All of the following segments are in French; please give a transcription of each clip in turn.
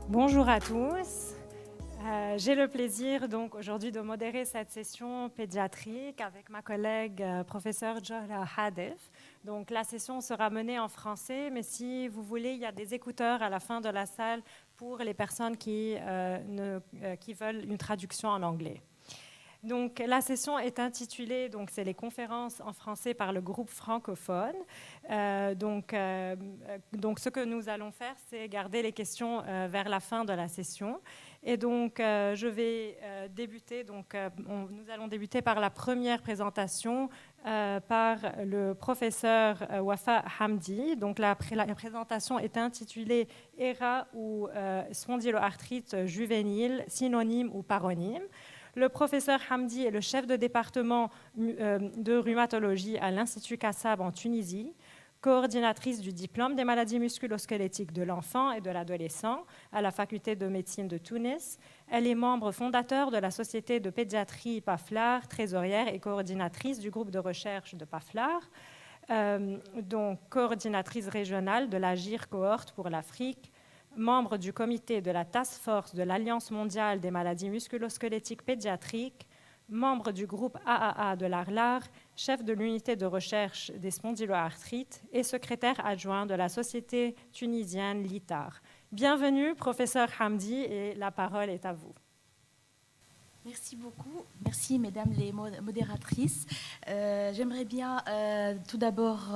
Bonjour à tous. J'ai le plaisir donc aujourd'hui de modérer cette session pédiatrique avec ma collègue professeure Johla Hadef. Donc la session sera menée en français, mais si vous voulez, il y a des écouteurs à la fin de la salle pour les personnes qui veulent une traduction en anglais. Donc, la session est intitulée, donc c'est les conférences en français par le groupe francophone. Donc, ce que nous allons faire, c'est garder les questions vers la fin de la session. Et donc, je vais débuter. Donc, nous allons débuter par la première présentation par le professeur Wafa Hamdi. Donc, la présentation est intitulée ERA ou spondyloarthrite juvénile, synonyme ou paronyme. Le professeur Hamdi est le chef de département de rhumatologie à l'Institut Kassab en Tunisie, coordinatrice du diplôme des maladies musculo-squelettiques de l'enfant et de l'adolescent à la faculté de médecine de Tunis. Elle est membre fondateur de la société de pédiatrie PAFLAR, trésorière et coordinatrice du groupe de recherche de PAFLAR, donc coordinatrice régionale de l'AGIR cohorte pour l'Afrique, membre du comité de la Task Force de l'Alliance mondiale des maladies musculo-squelettiques pédiatriques, membre du groupe AAA de l'ARLAR, chef de l'unité de recherche des spondyloarthrites et secrétaire adjoint de la société tunisienne LITAR. Bienvenue, professeur Hamdi, et la parole est à vous. Merci beaucoup. Merci, mesdames les modératrices. J'aimerais bien tout d'abord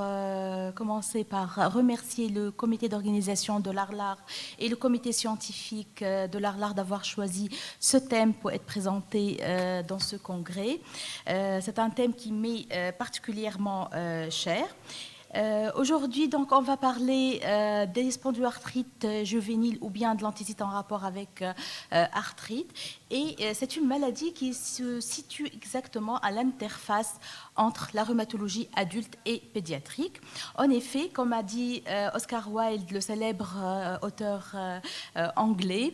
commencer par remercier le comité d'organisation de l'ARLAR et le comité scientifique de l'ARLAR d'avoir choisi ce thème pour être présenté dans ce congrès. C'est un thème qui m'est particulièrement cher. Aujourd'hui, donc, on va parler des spondyloarthrites juvéniles ou bien de l'antécite en rapport avec arthrite. Et c'est une maladie qui se situe exactement à l'interface entre la rhumatologie adulte et pédiatrique. En effet, comme a dit Oscar Wilde, le célèbre auteur anglais,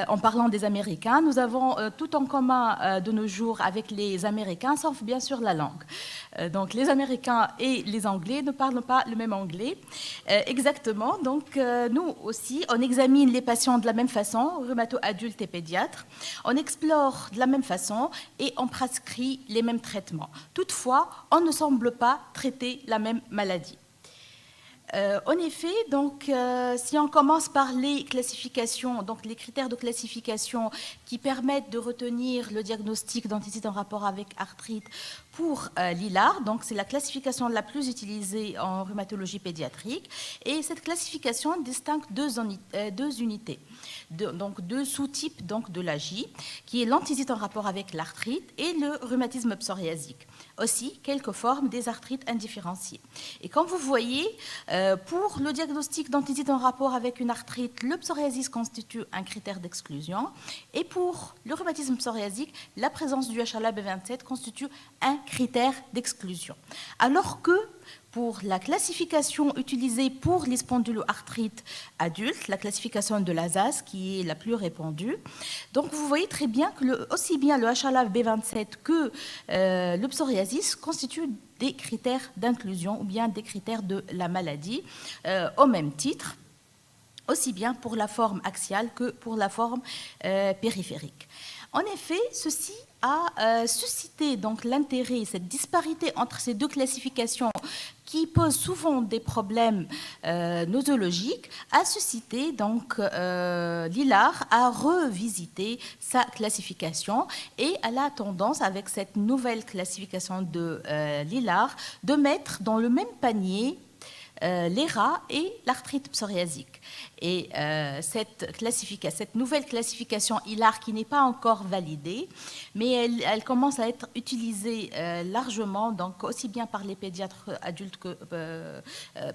en parlant des Américains, nous avons tout en commun de nos jours avec les Américains, sauf bien sûr la langue. Donc les Américains et les Anglais ne parlent pas le même anglais. Exactement. Donc nous aussi, on examine les patients de la même façon, rhumato-adultes et pédiatres. On explore de la même façon et on prescrit les mêmes traitements. Toutefois, on ne semble pas traiter la même maladie. En effet, donc, si on commence par les classifications, donc les critères de classification qui permettent de retenir le diagnostic d'antécite en rapport avec arthrite pour l'ILAR, donc c'est la classification la plus utilisée en rhumatologie pédiatrique, et cette classification distingue deux unités, donc deux sous-types donc, de l'AJ, qui est l'antécite en rapport avec l'arthrite et le rhumatisme psoriasique. Aussi, quelques formes des arthrites indifférenciées. Et comme vous voyez, pour le diagnostic d'antécite en rapport avec une arthrite, le psoriasis constitue un critère d'exclusion. Et pour le rhumatisme psoriasique, la présence du HLA-B27 constitue un critère d'exclusion. Alors que pour la classification utilisée pour les spondyloarthrites adultes, la classification de l'ASAS, qui est la plus répandue. Donc, vous voyez très bien que aussi bien le HLA-B27 que le psoriasis constituent des critères d'inclusion ou bien des critères de la maladie au même titre, aussi bien pour la forme axiale que pour la forme périphérique. En effet, ceci a suscité donc l'intérêt, cette disparité entre ces deux classifications qui pose souvent des problèmes nosologiques, a suscité donc l'ILAR à revisiter sa classification et elle a tendance, avec cette nouvelle classification de l'ILAR, de mettre dans le même panier l'ERA et l'arthrite psoriasique. Et cette nouvelle classification ILAR qui n'est pas encore validée, mais elle commence à être utilisée largement, donc aussi bien par les pédiatres adultes que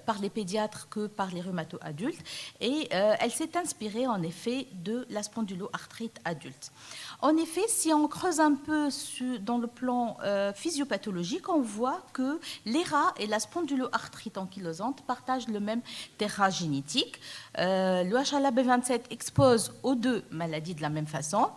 par les pédiatres que par les rhumato-adultes. Et elle s'est inspirée en effet de la spondyloarthrite adulte. En effet, si on creuse un peu dans le plan physiopathologique, on voit que l'ERA et la spondyloarthrite ankylosante différentes partagent le même terrain génétique. Le HLA-B27 expose aux deux maladies de la même façon.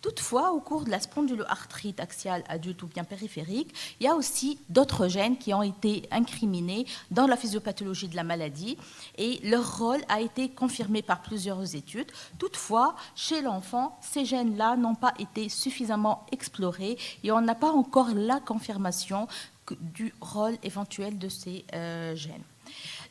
Toutefois, au cours de la spondyloarthrite axiale adulte ou bien périphérique, il y a aussi d'autres gènes qui ont été incriminés dans la physiopathologie de la maladie et leur rôle a été confirmé par plusieurs études. Toutefois, chez l'enfant, ces gènes-là n'ont pas été suffisamment explorés et on n'a pas encore la confirmation du rôle éventuel de ces gènes.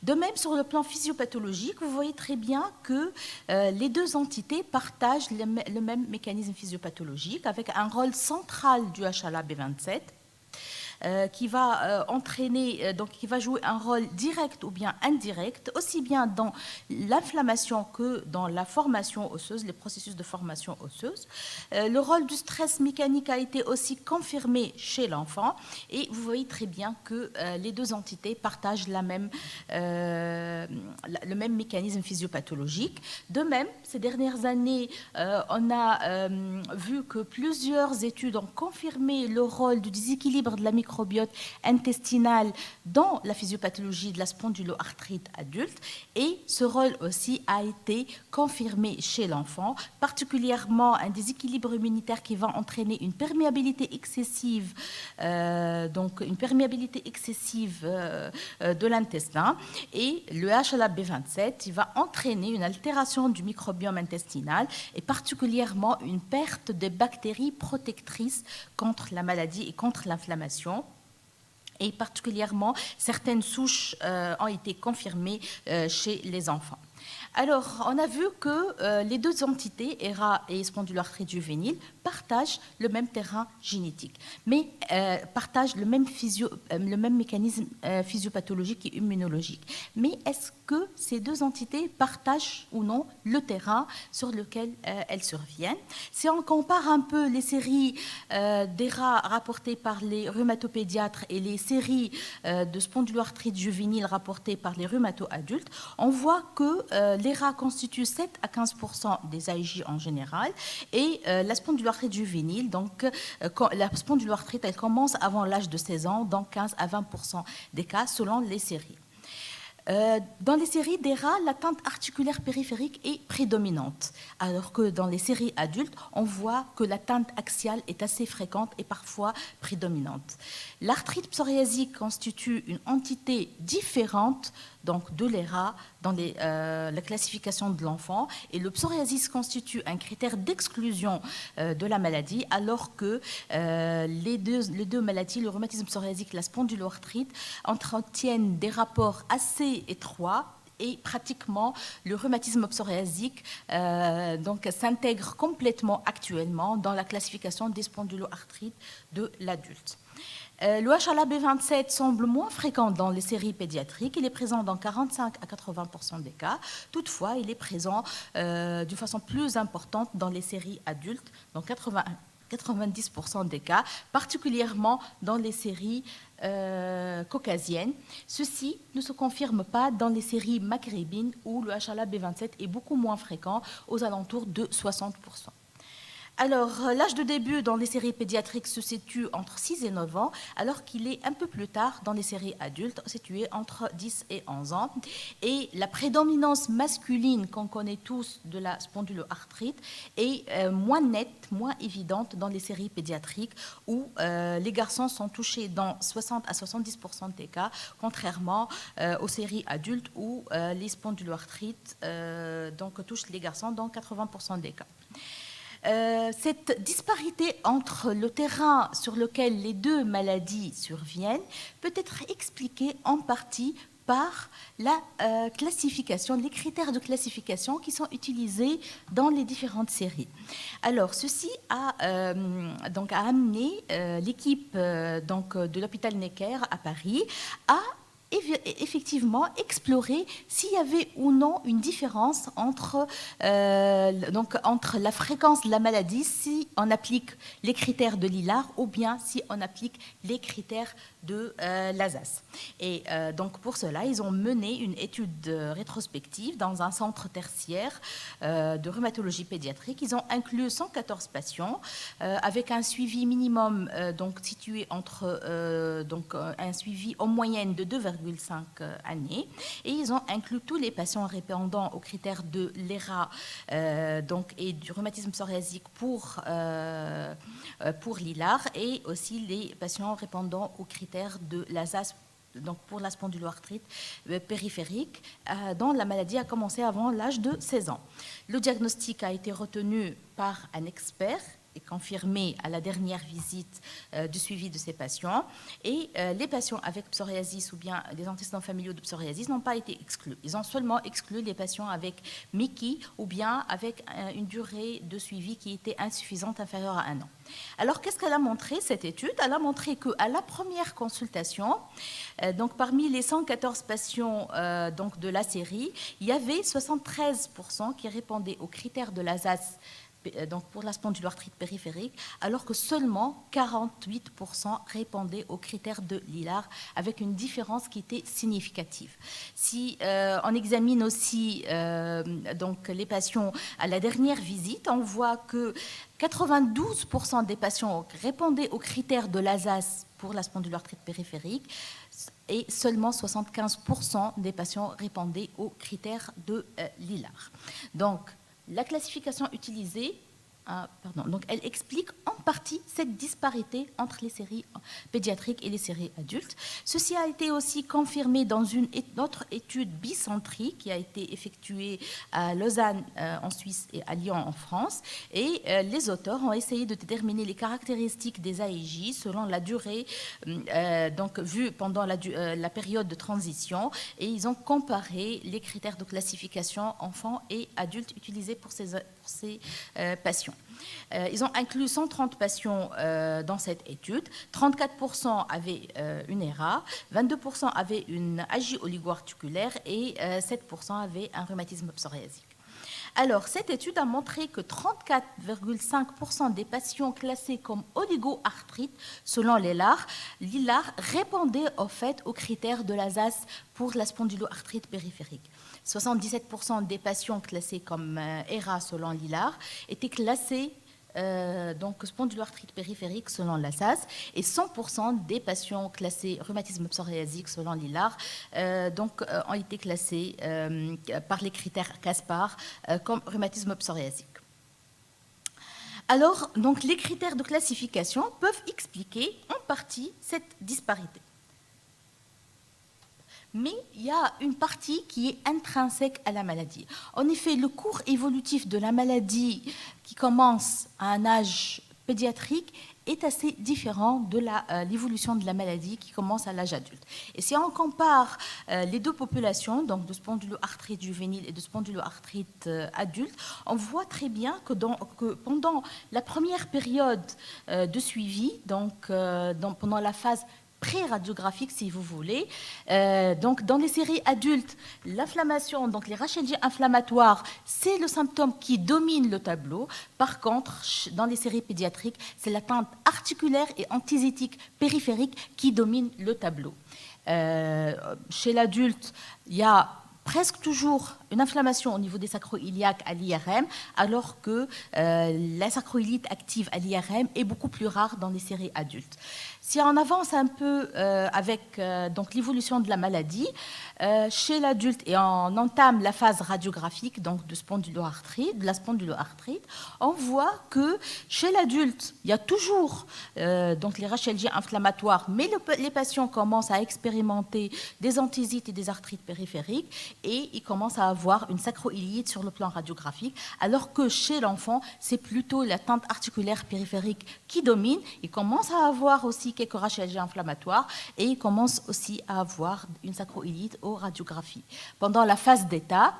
De même, sur le plan physiopathologique, vous voyez très bien que les deux entités partagent le même mécanisme physiopathologique avec un rôle central du HLA-B27 qui va entraîner, donc qui va jouer un rôle direct ou bien indirect, aussi bien dans l'inflammation que dans la formation osseuse, les processus de formation osseuse. Le rôle du stress mécanique a été aussi confirmé chez l'enfant et vous voyez très bien que les deux entités partagent le même mécanisme physiopathologique. De même, ces dernières années, on a vu que plusieurs études ont confirmé le rôle du déséquilibre de la microbiote intestinal dans la physiopathologie de la spondyloarthrite adulte et ce rôle aussi a été confirmé chez l'enfant, particulièrement un déséquilibre immunitaire qui va entraîner une perméabilité excessive, de l'intestin et le HLA-B27 il va entraîner une altération du microbiome intestinal et particulièrement une perte des bactéries protectrices contre la maladie et contre l'inflammation. Et particulièrement, certaines souches ont été confirmées chez les enfants. Alors, on a vu que les deux entités, HERA et spondyloarthrite juvénile, partagent le même terrain génétique, mais partagent le même mécanisme physiopathologique et immunologique. Mais est-ce que ces deux entités partagent ou non le terrain sur lequel elles surviennent? Si on compare un peu les séries d'HERA rapportées par les rhumatopédiatres et les séries de spondyloarthrite juvénile rapportées par les rhumato-adultes, on voit que l'HERA constitue 7 à 15% des AIJ en général et la spondyloarthrite juvénile, donc la spondyloarthrite, elle commence avant l'âge de 16 ans, dans 15 à 20% des cas selon les séries. Dans les séries d'HERA, l'atteinte articulaire périphérique est prédominante, alors que dans les séries adultes, on voit que l'atteinte axiale est assez fréquente et parfois prédominante. L'arthrite psoriasique constitue une entité différente donc de l'HERA dans la classification de l'enfant et le psoriasis constitue un critère d'exclusion de la maladie alors que les deux maladies, le rhumatisme psoriasique et la spondyloarthrite, entretiennent des rapports assez étroits et pratiquement le rhumatisme psoriasique s'intègre complètement actuellement dans la classification des spondyloarthrites de l'adulte. Le HLA-B27 semble moins fréquent dans les séries pédiatriques. Il est présent dans 45 à 80% des cas. Toutefois, il est présent d'une façon plus importante dans les séries adultes, dans 90% des cas, particulièrement dans les séries caucasiennes. Ceci ne se confirme pas dans les séries maghrébines où le HLA-B27 est beaucoup moins fréquent, aux alentours de 60%. Alors, l'âge de début dans les séries pédiatriques se situe entre 6 et 9 ans, alors qu'il est un peu plus tard dans les séries adultes, situé entre 10 et 11 ans. Et la prédominance masculine qu'on connaît tous de la spondyloarthrite est moins nette, moins évidente dans les séries pédiatriques, où les garçons sont touchés dans 60 à 70% des cas, contrairement aux séries adultes où les spondyloarthrites touchent les garçons dans 80% des cas. Cette disparité entre le terrain sur lequel les deux maladies surviennent peut être expliquée en partie par la classification, les critères de classification qui sont utilisés dans les différentes séries. Alors, ceci a amené l'équipe de l'hôpital Necker à Paris à effectivement explorer s'il y avait ou non une différence entre la fréquence de la maladie, si on applique les critères de Lillard ou bien si on applique les critères de l'ASAS. Et donc pour cela, ils ont mené une étude rétrospective dans un centre tertiaire de rhumatologie pédiatrique. Ils ont inclus 114 patients avec un suivi minimum situé entre un suivi en moyenne de 2,5 2,5 années. Et ils ont inclus tous les patients répondant aux critères de l'ERA et du rhumatisme psoriasique pour l'hilar, et aussi les patients répondant aux critères de l'ASAS, donc pour la spondyloarthrite périphérique, dont la maladie a commencé avant l'âge de 16 ans. Le diagnostic a été retenu par un expert et confirmé à la dernière visite du suivi de ces patients. Et les patients avec psoriasis ou bien des antécédents familiaux de psoriasis n'ont pas été exclus. Ils ont seulement exclu les patients avec MICI ou bien avec une durée de suivi qui était insuffisante, inférieure à 1 an. Alors, qu'est-ce qu'elle a montré, cette étude? Elle a montré qu'à la première consultation, donc parmi les 114 patients donc de la série, il y avait 73% qui répondaient aux critères de l'ASAS, donc pour la spondyloarthrite périphérique, alors que seulement 48% répondaient aux critères de l'hilar, avec une différence qui était significative. Si on examine aussi donc les patients à la dernière visite, on voit que 92% des patients répondaient aux critères de l'ASAS pour la spondyloarthrite périphérique, et seulement 75% des patients répondaient aux critères de l'hilar. Donc, la classification utilisée, donc elle explique en partie cette disparité entre les séries pédiatriques et les séries adultes. Ceci a été aussi confirmé dans une autre étude bicentrique qui a été effectuée à Lausanne en Suisse et à Lyon en France. Et les auteurs ont essayé de déterminer les caractéristiques des AIJ selon la durée, donc vue pendant la période de transition, et ils ont comparé les critères de classification enfants et adultes utilisés pour ces patients. Ils ont inclus 130 patients dans cette étude. 34% avaient une ERA, 22% avaient une agie oligo-articulaire et 7% avaient un rhumatisme psoriasique. Alors, cette étude a montré que 34,5% des patients classés comme oligo-arthrite, selon l'hilar, répondaient au fait aux critères de l'ASAS pour la spondyloarthrite périphérique. 77% des patients classés comme ERA selon l'hilar étaient classés donc spondyloarthrite périphérique selon l'ASAS, et 100% des patients classés rhumatisme psoriasique selon l'hilar ont été classés par les critères CASPAR comme rhumatisme psoriasique. Alors, donc, les critères de classification peuvent expliquer en partie cette disparité. Mais il y a une partie qui est intrinsèque à la maladie. En effet, le cours évolutif de la maladie qui commence à un âge pédiatrique est assez différent de l'évolution de la maladie qui commence à l'âge adulte. Et si on compare les deux populations, donc de spondyloarthrite juvénile et de spondyloarthrite adulte, on voit très bien que pendant la première période de suivi, pendant la phase pré-radiographique, si vous voulez. Donc, dans les séries adultes, l'inflammation, donc les rachalgies inflammatoires, c'est le symptôme qui domine le tableau. Par contre, dans les séries pédiatriques, c'est l'atteinte articulaire et antisétique périphérique qui domine le tableau. Chez l'adulte, il y a presque toujours une inflammation au niveau des sacro-iliaques à l'IRM, alors que la sacroïlite active à l'IRM est beaucoup plus rare dans les séries adultes. Si on avance un peu avec donc l'évolution de la maladie, chez l'adulte, et on entame la phase radiographique donc de la spondyloarthrite, on voit que chez l'adulte, il y a toujours donc les rachalgies inflammatoires, mais les patients commencent à expérimenter des antésites et des arthrites périphériques, et ils commencent à avoir une sacroïlite sur le plan radiographique, alors que chez l'enfant, c'est plutôt l'atteinte articulaire périphérique qui domine. Il commence à avoir aussi quelques rachalgies inflammatoires, et il commence aussi à avoir une sacroïlite aux radiographies. Pendant la phase d'état,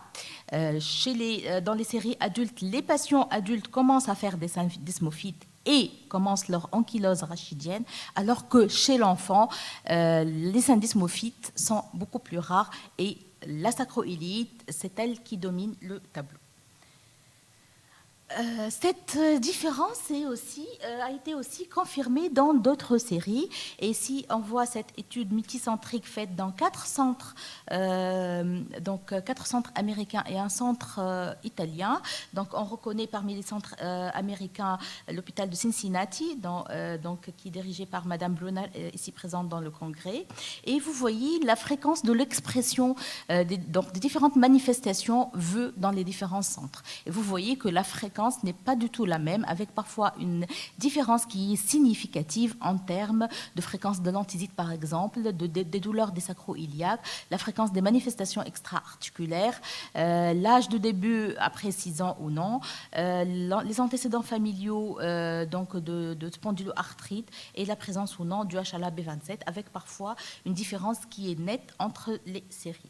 dans les séries adultes, les patients adultes commencent à faire des syndesmophytes et commencent leur ankylose rachidienne, alors que chez l'enfant, les syndesmophytes sont beaucoup plus rares, et la sacroïlite, c'est elle qui domine le tableau. Cette différence a été aussi confirmée dans d'autres séries. Et si on voit cette étude multicentrique faite dans 4 centres, donc 4 centres américains et un centre italien, donc on reconnaît parmi les centres américains l'hôpital de Cincinnati, donc, qui est dirigé par Madame Brunner, ici présente dans le congrès. Et vous voyez la fréquence de l'expression des différentes manifestations vues dans les différents centres. Et vous voyez que la fréquence n'est pas du tout la même, avec parfois une différence qui est significative en termes de fréquence de l'antisite, par exemple, des douleurs des sacro-iliaques, la fréquence des manifestations extra-articulaires, l'âge de début après 6 ans ou non, les antécédents familiaux donc de spondyloarthrite et la présence ou non du HLA-B27, avec parfois une différence qui est nette entre les séries.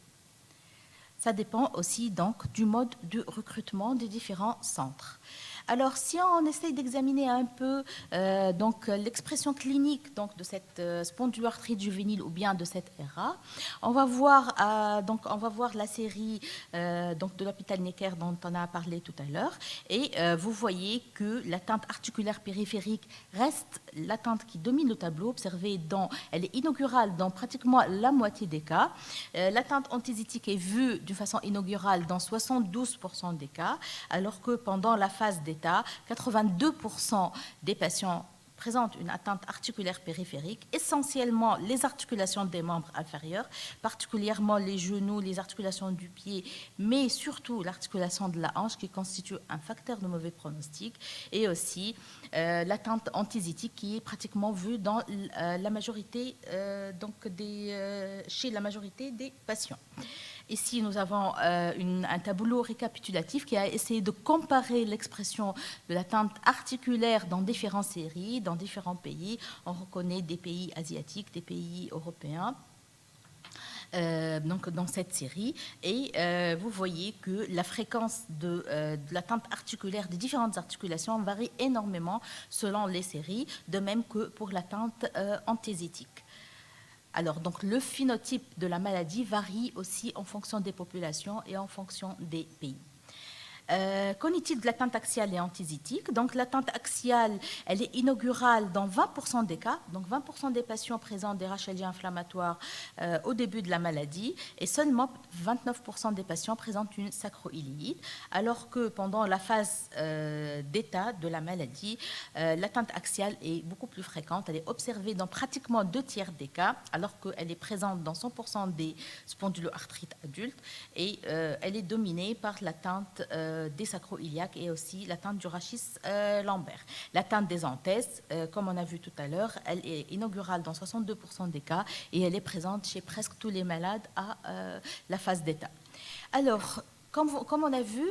Ça dépend aussi donc du mode de recrutement des différents centres. Alors, si on essaye d'examiner un peu donc l'expression clinique donc de cette spondyloarthrite juvénile ou bien de cette RA, on va voir la série donc de l'hôpital Necker dont on a parlé tout à l'heure, et vous voyez que l'atteinte articulaire périphérique reste l'atteinte qui domine le tableau, observée elle est inaugurale dans pratiquement la moitié des cas. L'atteinte antizytique est vue d'une façon inaugurale dans 72% des cas, alors que pendant la phase d'état, 82% des patients présentent une atteinte articulaire périphérique, essentiellement les articulations des membres inférieurs, particulièrement les genoux, les articulations du pied, mais surtout l'articulation de la hanche qui constitue un facteur de mauvais pronostic, et aussi l'atteinte antizytique qui est pratiquement vue dans la majorité, chez la majorité des patients. Ici, nous avons un tableau récapitulatif qui a essayé de comparer l'expression de l'atteinte articulaire dans différentes séries, dans différents pays. On reconnaît des pays asiatiques, des pays européens. Donc dans cette série, et vous voyez que la fréquence de l'atteinte articulaire des différentes articulations varie énormément selon les séries, de même que pour l'atteinte antizytique. Alors, donc, le phénotype de la maladie varie aussi en fonction des populations et en fonction des pays. Qu'en est-il de l'atteinte axiale et antizytique? Donc, l'atteinte axiale, elle est inaugurale dans 20% des cas. Donc, 20% des patients présentent des rachalies inflammatoires au début de la maladie, et seulement 29% des patients présentent une sacroiliite, alors que pendant la phase d'état de la maladie, l'atteinte axiale est beaucoup plus fréquente. Elle est observée dans pratiquement 2/3 des cas, alors qu'elle est présente dans 100% des spondyloarthrites adultes, et elle est dominée par l'atteinte des sacro-iliaques et aussi l'atteinte du rachis lombaire. L'atteinte des anthèses, comme on a vu tout à l'heure, elle est inaugurale dans 62% des cas et elle est présente chez presque tous les malades à la phase d'état. Alors, comme on a vu,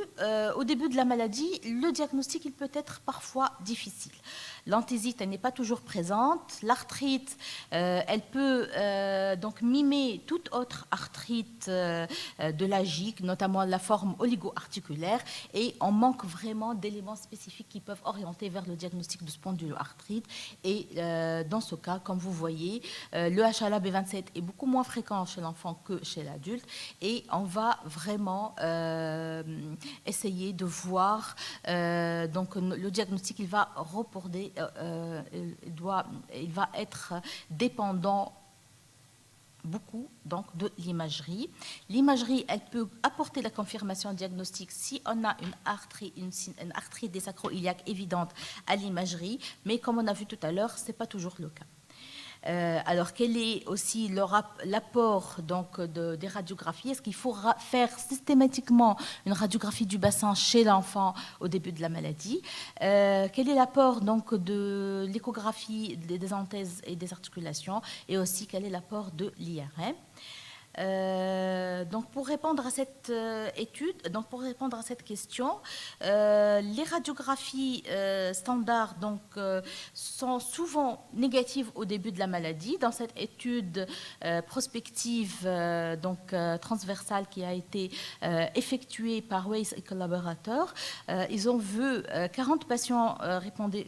au début de la maladie, le diagnostic il peut être parfois difficile. L'anthésite, elle n'est pas toujours présente. L'arthrite, elle peut donc mimer toute autre arthrite de la gigue, notamment la forme oligo-articulaire, et on manque vraiment d'éléments spécifiques qui peuvent orienter vers le diagnostic de spondyloarthrite. Et dans ce cas, comme vous voyez, le HLA-B27 est beaucoup moins fréquent chez l'enfant que chez l'adulte, et on va vraiment essayer de voir donc le diagnostic, il va reporter. Il va être dépendant beaucoup donc de l'imagerie. L'imagerie, elle peut apporter la confirmation diagnostique si on a une arthrite des sacro-iliaques évidente à l'imagerie, mais comme on a vu tout à l'heure, ce n'est pas toujours le cas. Alors, quel est aussi l'apport donc des radiographies? Est-ce qu'il faut faire systématiquement une radiographie du bassin chez l'enfant au début de la maladie? Quel est l'apport donc de l'échographie des anthèses et des articulations? Et aussi, quel est l'apport de l'IRM? Donc pour répondre à cette pour répondre à cette question, les radiographies standards donc, sont souvent négatives au début de la maladie. Dans cette étude prospective transversale qui a été effectuée par Weiss et collaborateurs, ils ont vu 40 patients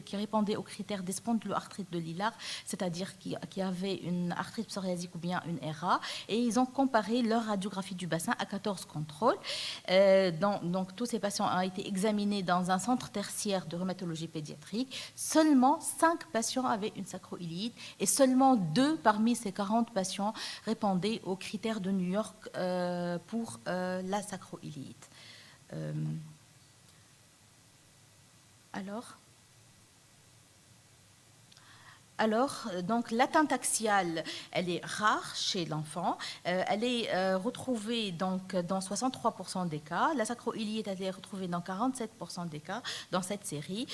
qui répondaient aux critères des spondyloarthrites de Lillard, c'est-à-dire qui avaient une arthrite psoriasique ou bien une RA, et ils ont comparé leur radiographie du bassin à 14 contrôles. Donc, tous ces patients ont été examinés dans un centre tertiaire de rhumatologie pédiatrique. Seulement 5 patients avaient une sacroiliite et seulement 2 parmi ces 40 patients répondaient aux critères de New York pour la sacroiliite. Alors, donc, l'atteinte axiale, elle est rare chez l'enfant. Elle est retrouvée donc, dans 63% des cas. La sacroiliite, elle est retrouvée dans 47% des cas dans cette série.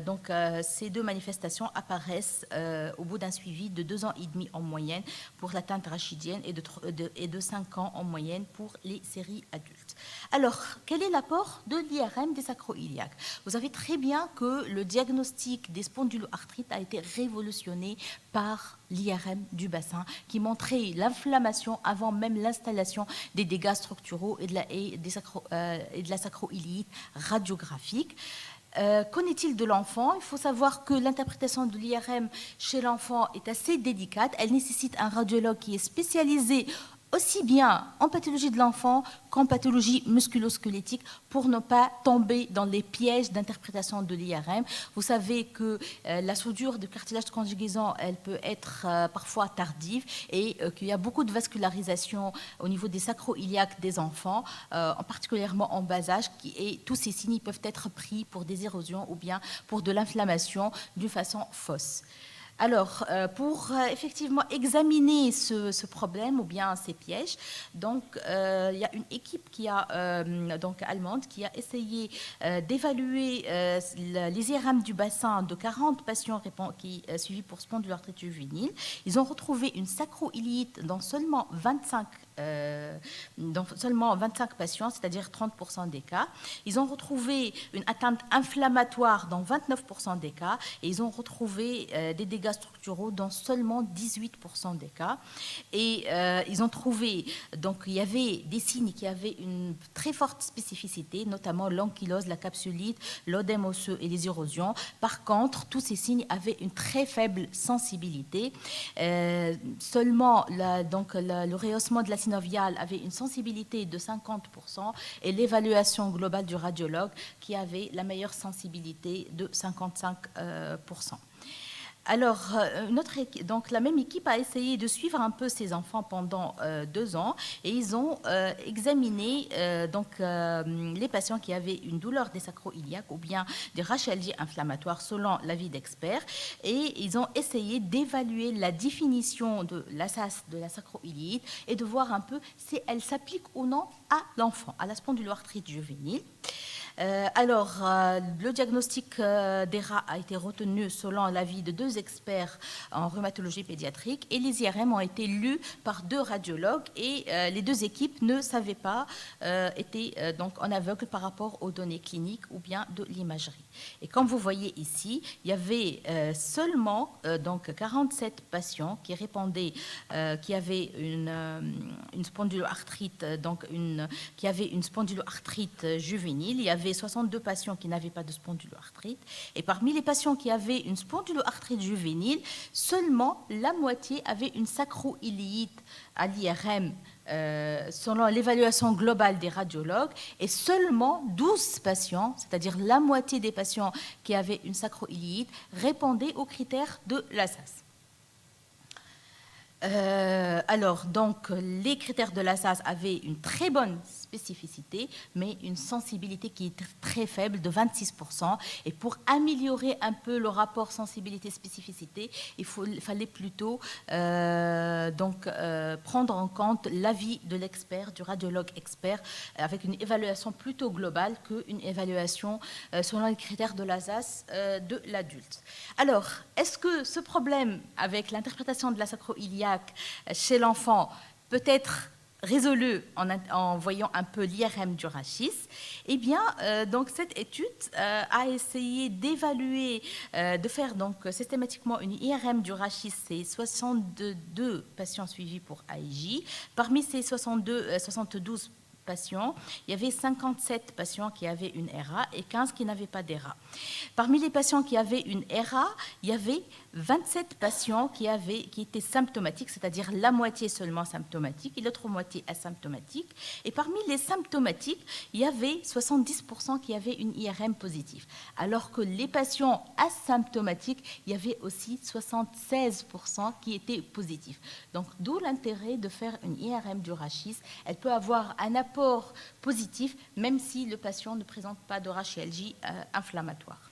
Donc, ces 2 manifestations apparaissent au bout d'un suivi de 2 ans et demi en moyenne pour l'atteinte rachidienne et de 5 ans en moyenne pour les séries adultes. Alors, quel est l'apport de l'IRM des sacroiliaques? Vous savez très bien que le diagnostic des spondyloarthrites a été révolutionné par l'IRM du bassin qui montrait l'inflammation avant même l'installation des dégâts structuraux et de la sacroiliite radiographique. Qu'en est-il de l'enfant? Il faut savoir que l'interprétation de l'IRM chez l'enfant est assez délicate. Elle nécessite un radiologue qui est spécialisé aussi bien en pathologie de l'enfant qu'en pathologie musculo-squelettique pour ne pas tomber dans les pièges d'interprétation de l'IRM. Vous savez que la soudure de cartilage conjugaison, elle peut être parfois tardive et qu'il y a beaucoup de vascularisation au niveau des sacro-iliaques des enfants, particulièrement en bas âge, et tous ces signes peuvent être pris pour des érosions ou bien pour de l'inflammation d'une façon fausse. Alors, pour effectivement examiner ce problème ou bien ces pièges, donc il y a une équipe donc allemande qui a essayé d'évaluer les IRM du bassin de 40 patients suivis pour spondyloarthrite juvénile. Ils ont retrouvé une sacroiliite dans seulement 25 patients, c'est-à-dire 30% des cas. Ils ont retrouvé une atteinte inflammatoire dans 29% des cas et ils ont retrouvé des dégâts structuraux dans seulement 18% des cas. Et ils ont trouvé, donc il y avait des signes qui avaient une très forte spécificité, notamment l'ankylose, la capsulite, l'œdème osseux et les érosions. Par contre, tous ces signes avaient une très faible sensibilité. Seulement, le rehaussement de la synoviale avait une sensibilité de 50% et l'évaluation globale du radiologue qui avait la meilleure sensibilité de 55%. Alors, donc, la même équipe a essayé de suivre un peu ces enfants pendant 2 ans et ils ont examiné les patients qui avaient une douleur des sacro-iliaques ou bien des rachalgies inflammatoires selon l'avis d'experts et ils ont essayé d'évaluer la définition de l'ASAS de la sacro-iliite et de voir un peu si elle s'applique ou non à l'enfant, à la spondyloarthrite juvénile. Le diagnostic d'ERA a été retenu selon l'avis de 2 experts en rhumatologie pédiatrique et les IRM ont été lus par 2 radiologues et les 2 équipes ne savaient pas, étaient donc en aveugle par rapport aux données cliniques ou bien de l'imagerie. Et comme vous voyez ici, il y avait seulement donc 47 patients qui répondaient, qui avaient une spondyloarthrite, qui avaient une spondyloarthrite juvénile. Il y avait 62 patients qui n'avaient pas de spondyloarthrite. Et parmi les patients qui avaient une spondyloarthrite juvénile, seulement la moitié avait une sacroiliite à l'IRM selon l'évaluation globale des radiologues, et seulement 12 patients, c'est-à-dire la moitié des patients qui avaient une sacroiliite, répondaient aux critères de l'ASAS. Donc, les critères de l'ASAS avaient une très bonne spécificité, mais une sensibilité qui est très faible, de 26%. Et pour améliorer un peu le rapport sensibilité-spécificité, il fallait plutôt prendre en compte l'avis de l'expert, du radiologue expert, avec une évaluation plutôt globale qu'une évaluation selon les critères de l'ASAS de l'adulte. Alors, est-ce que ce problème avec l'interprétation de la sacro-iliaque chez l'enfant peut être résolu en voyant un peu l'IRM du rachis? Eh bien, donc cette étude a essayé d'évaluer, de faire donc systématiquement une IRM du rachis. C'est 62 patients suivis pour AIJ. Parmi ces 72 patients, il y avait 57 patients qui avaient une ERA et 15 qui n'avaient pas d'ERA. Parmi les patients qui avaient une ERA, il y avait 27 patients qui étaient symptomatiques, c'est-à-dire la moitié seulement symptomatique et l'autre moitié asymptomatique. Et parmi les symptomatiques, il y avait 70% qui avaient une IRM positive. Alors que les patients asymptomatiques, il y avait aussi 76% qui étaient positifs. Donc, d'où l'intérêt de faire une IRM du rachis. Elle peut avoir un apport positif, même si le patient ne présente pas de rachis inflammatoire.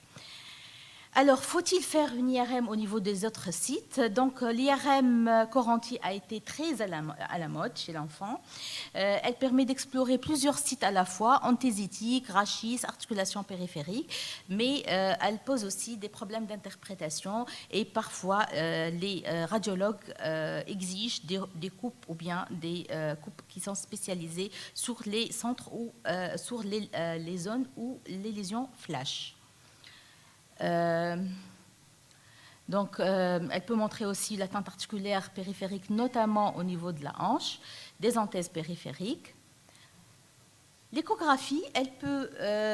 Alors, faut-il faire une IRM au niveau des autres sites? Donc, l'IRM Coranty a été très à la mode chez l'enfant. Elle permet d'explorer plusieurs sites à la fois, anthésitique, rachis, articulation périphérique, mais elle pose aussi des problèmes d'interprétation et parfois les radiologues exigent des coupes ou bien des coupes qui sont spécialisées sur les centres ou sur les zones où les lésions flash. Donc, elle peut montrer aussi l'atteinte articulaire périphérique, notamment au niveau de la hanche, des anthèses périphériques. L'échographie, elle peut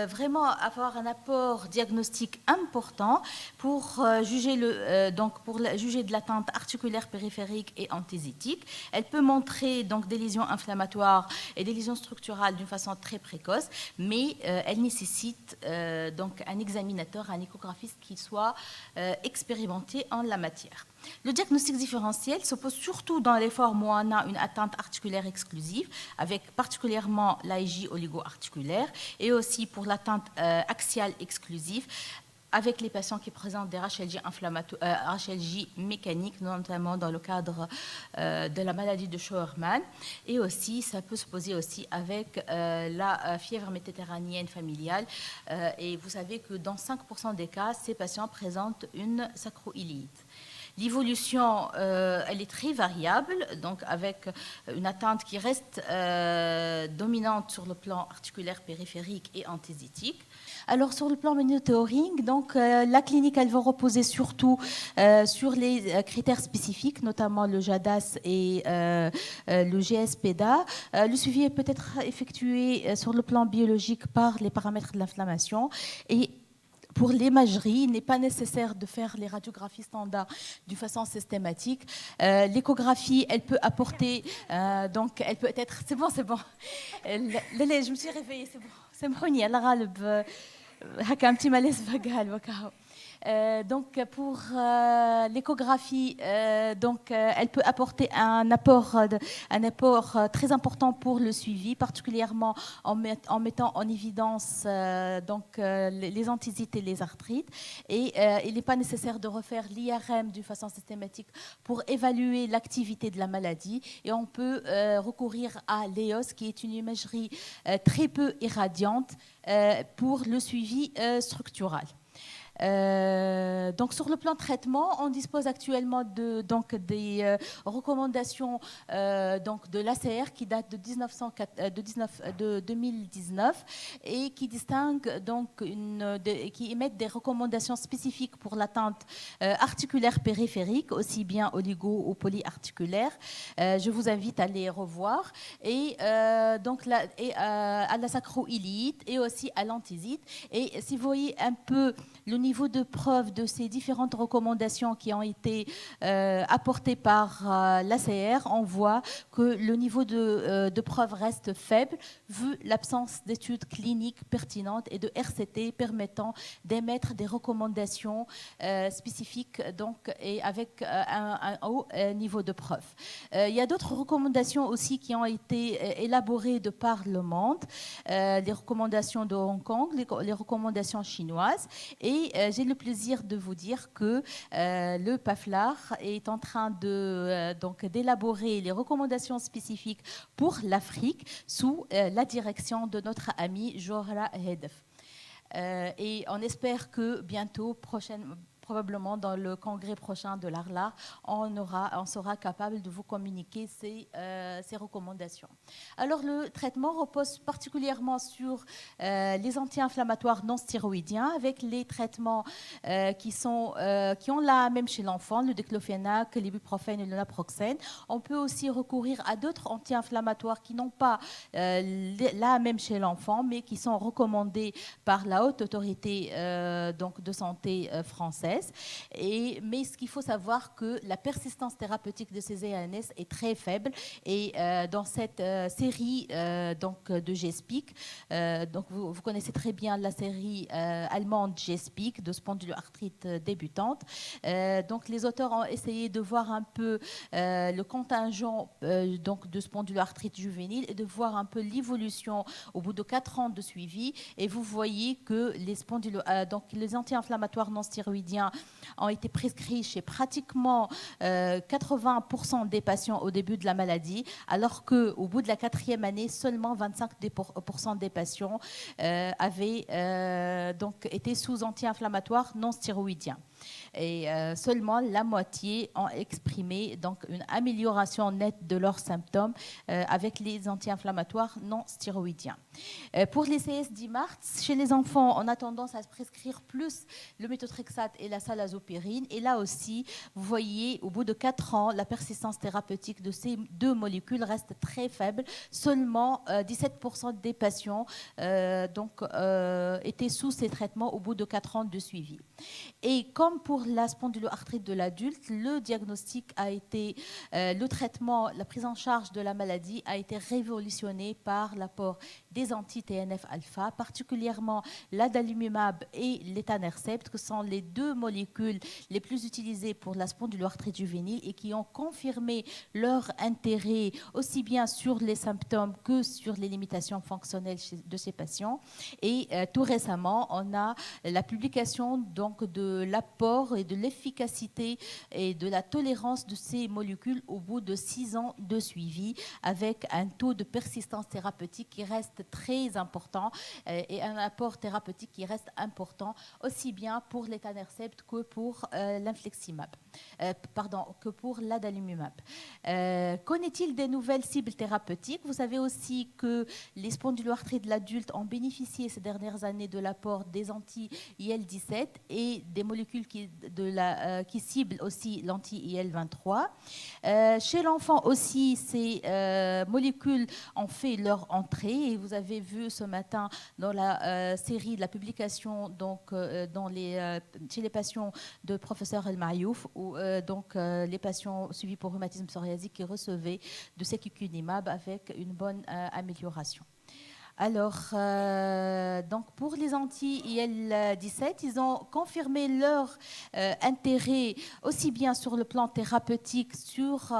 vraiment avoir un apport diagnostique important pour juger de l'atteinte articulaire périphérique et anthésitique. Elle peut montrer donc des lésions inflammatoires et des lésions structurales d'une façon très précoce, mais elle nécessite donc un examinateur, un échographiste qui soit expérimenté en la matière. Le diagnostic différentiel se pose surtout dans les formes où on a une atteinte articulaire exclusive, avec particulièrement l'AIJ oligo-articulaire, et aussi pour l'atteinte axiale exclusive, avec les patients qui présentent des rachalgies mécaniques, notamment dans le cadre de la maladie de Scheuermann. Et aussi, ça peut se poser aussi avec la fièvre méditerranéenne familiale. Et vous savez que dans 5% des cas, ces patients présentent une sacroiliite. L'évolution, elle est très variable, donc avec une atteinte qui reste dominante sur le plan articulaire périphérique et anthésitique. Alors, sur le plan monitoring, donc, la clinique, elle va reposer surtout sur les critères spécifiques, notamment le JADAS et le GSPDA. Le suivi peut être effectué sur le plan biologique par les paramètres de l'inflammation et pour l'imagerie, il n'est pas nécessaire de faire les radiographies standards d'une façon systématique. L'échographie, elle peut apporter, donc elle peut être... C'est bon. Je me suis réveillée, c'est bon. C'est bon, il y a un petit malaise vagal. Donc pour l'échographie, elle peut apporter un apport très important pour le suivi, particulièrement en mettant en évidence les anthésites et les arthrites. Et il n'est pas nécessaire de refaire l'IRM d'une façon systématique pour évaluer l'activité de la maladie. Et on peut recourir à l'EOS, qui est une imagerie très peu irradiante pour le suivi structural. Donc sur le plan de traitement, on dispose actuellement des recommandations de l'ACR qui datent de 2019 et qui distinguent qui émettent des recommandations spécifiques pour l'atteinte articulaire périphérique, aussi bien oligo ou polyarticulaire. Je vous invite à les revoir et à la sacroiliite et aussi à l'anthésite. Et si vous voyez un peu le niveau de preuve de ces différentes recommandations qui ont été apportées par l'ACR, on voit que le niveau de preuve reste faible vu l'absence d'études cliniques pertinentes et de RCT permettant d'émettre des recommandations spécifiques et avec un haut niveau de preuve. Il y a d'autres recommandations aussi qui ont été élaborées de par le monde, les recommandations de Hong Kong, les recommandations chinoises. Et j'ai le plaisir de vous dire que le PAFLAR est en train d'élaborer les recommandations spécifiques pour l'Afrique sous la direction de notre ami Johra Hedef. Et on espère que bientôt, probablement dans le congrès prochain de l'ARLA, on sera capable de vous communiquer ces recommandations. Alors, le traitement repose particulièrement sur les anti-inflammatoires non stéroïdiens, avec les traitements qui ont la même chez l'enfant, le diclofenac, l'ibuprofène et le naproxène. On peut aussi recourir à d'autres anti-inflammatoires qui n'ont pas la même chez l'enfant, mais qui sont recommandés par la haute autorité de santé française. ANS. Mais ce qu'il faut savoir que la persistance thérapeutique de ces ANS est très faible. Et dans cette série donc, de GESPIC, donc vous connaissez très bien la série allemande GESPIC de spondyloarthrite débutante. Donc les auteurs ont essayé de voir un peu le contingent donc de spondyloarthrite juvénile et de voir un peu l'évolution au bout de 4 ans de suivi. Et vous voyez que donc les anti-inflammatoires non stéroïdiens ont été prescrits chez pratiquement 80% des patients au début de la maladie, alors qu'au bout de la 4e année, seulement 25% des patients avaient donc été sous anti-inflammatoires non stéroïdiens. Et seulement la moitié ont exprimé donc une amélioration nette de leurs symptômes avec les anti-inflammatoires non stéroïdiens. Pour les CS-DMARD, chez les enfants, on a tendance à se prescrire plus le méthotrexate et la salazopérine. Et là aussi, vous voyez, au bout de 4 ans, la persistance thérapeutique de ces deux molécules reste très faible. Seulement 17% des patients étaient sous ces traitements au bout de 4 ans de suivi. Et comme pour la spondyloarthrite de l'adulte, le diagnostic a été, le traitement, la prise en charge de la maladie a été révolutionné par l'apport des anti-TNF-alpha, particulièrement l'adalimumab et l'étanercept, qui sont les deux molécules les plus utilisées pour la spondyloarthrite juvénile et qui ont confirmé leur intérêt aussi bien sur les symptômes que sur les limitations fonctionnelles de ces patients. Et tout récemment, on a la publication donc de l'apport et de l'efficacité et de la tolérance de ces molécules au bout de 6 ans de suivi, avec un taux de persistance thérapeutique qui reste très important et un apport thérapeutique qui reste important aussi bien pour l'étanercept que pour l'infliximab, que pour l'adalimumab. Qu'en est-il des nouvelles cibles thérapeutiques? Vous savez aussi que les spondyloarthrites de l'adulte ont bénéficié ces dernières années de l'apport des anti-IL-17 et des molécules qui ciblent aussi l'anti-IL-23. Chez l'enfant aussi, ces molécules ont fait leur entrée et vous avez vu ce matin dans la série de la publication donc, chez les patients de professeur El Mayouf où les patients suivis pour rhumatisme psoriasique qui recevaient de secukinumab avec une bonne amélioration. Alors, donc pour les anti-IL-17, ils ont confirmé leur intérêt aussi bien sur le plan thérapeutique, sur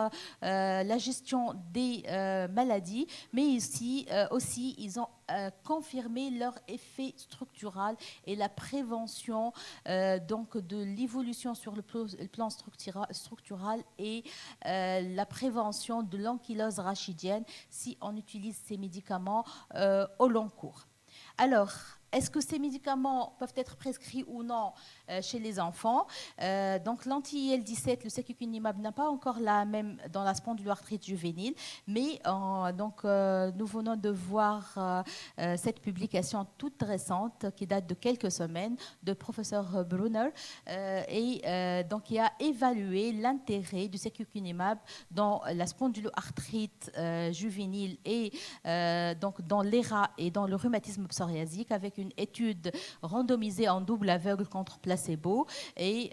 la gestion des maladies, mais aussi ils ont confirmé leur effet structural et la prévention donc de l'évolution sur le plan structural et la prévention de l'ankylose rachidienne si on utilise ces médicaments au long cours. Alors, est-ce que ces médicaments peuvent être prescrits ou non chez les enfants? Donc l'anti-IL-17, le secukinumab, n'a pas encore la même dans la spondyloarthrite juvénile, mais nous venons de voir cette publication toute récente qui date de quelques semaines de professeur Brunner donc qui a évalué l'intérêt du secukinumab dans la spondyloarthrite juvénile et donc dans l'ERA et dans le rhumatisme psoriasique avec une étude randomisée en double aveugle contre placebo et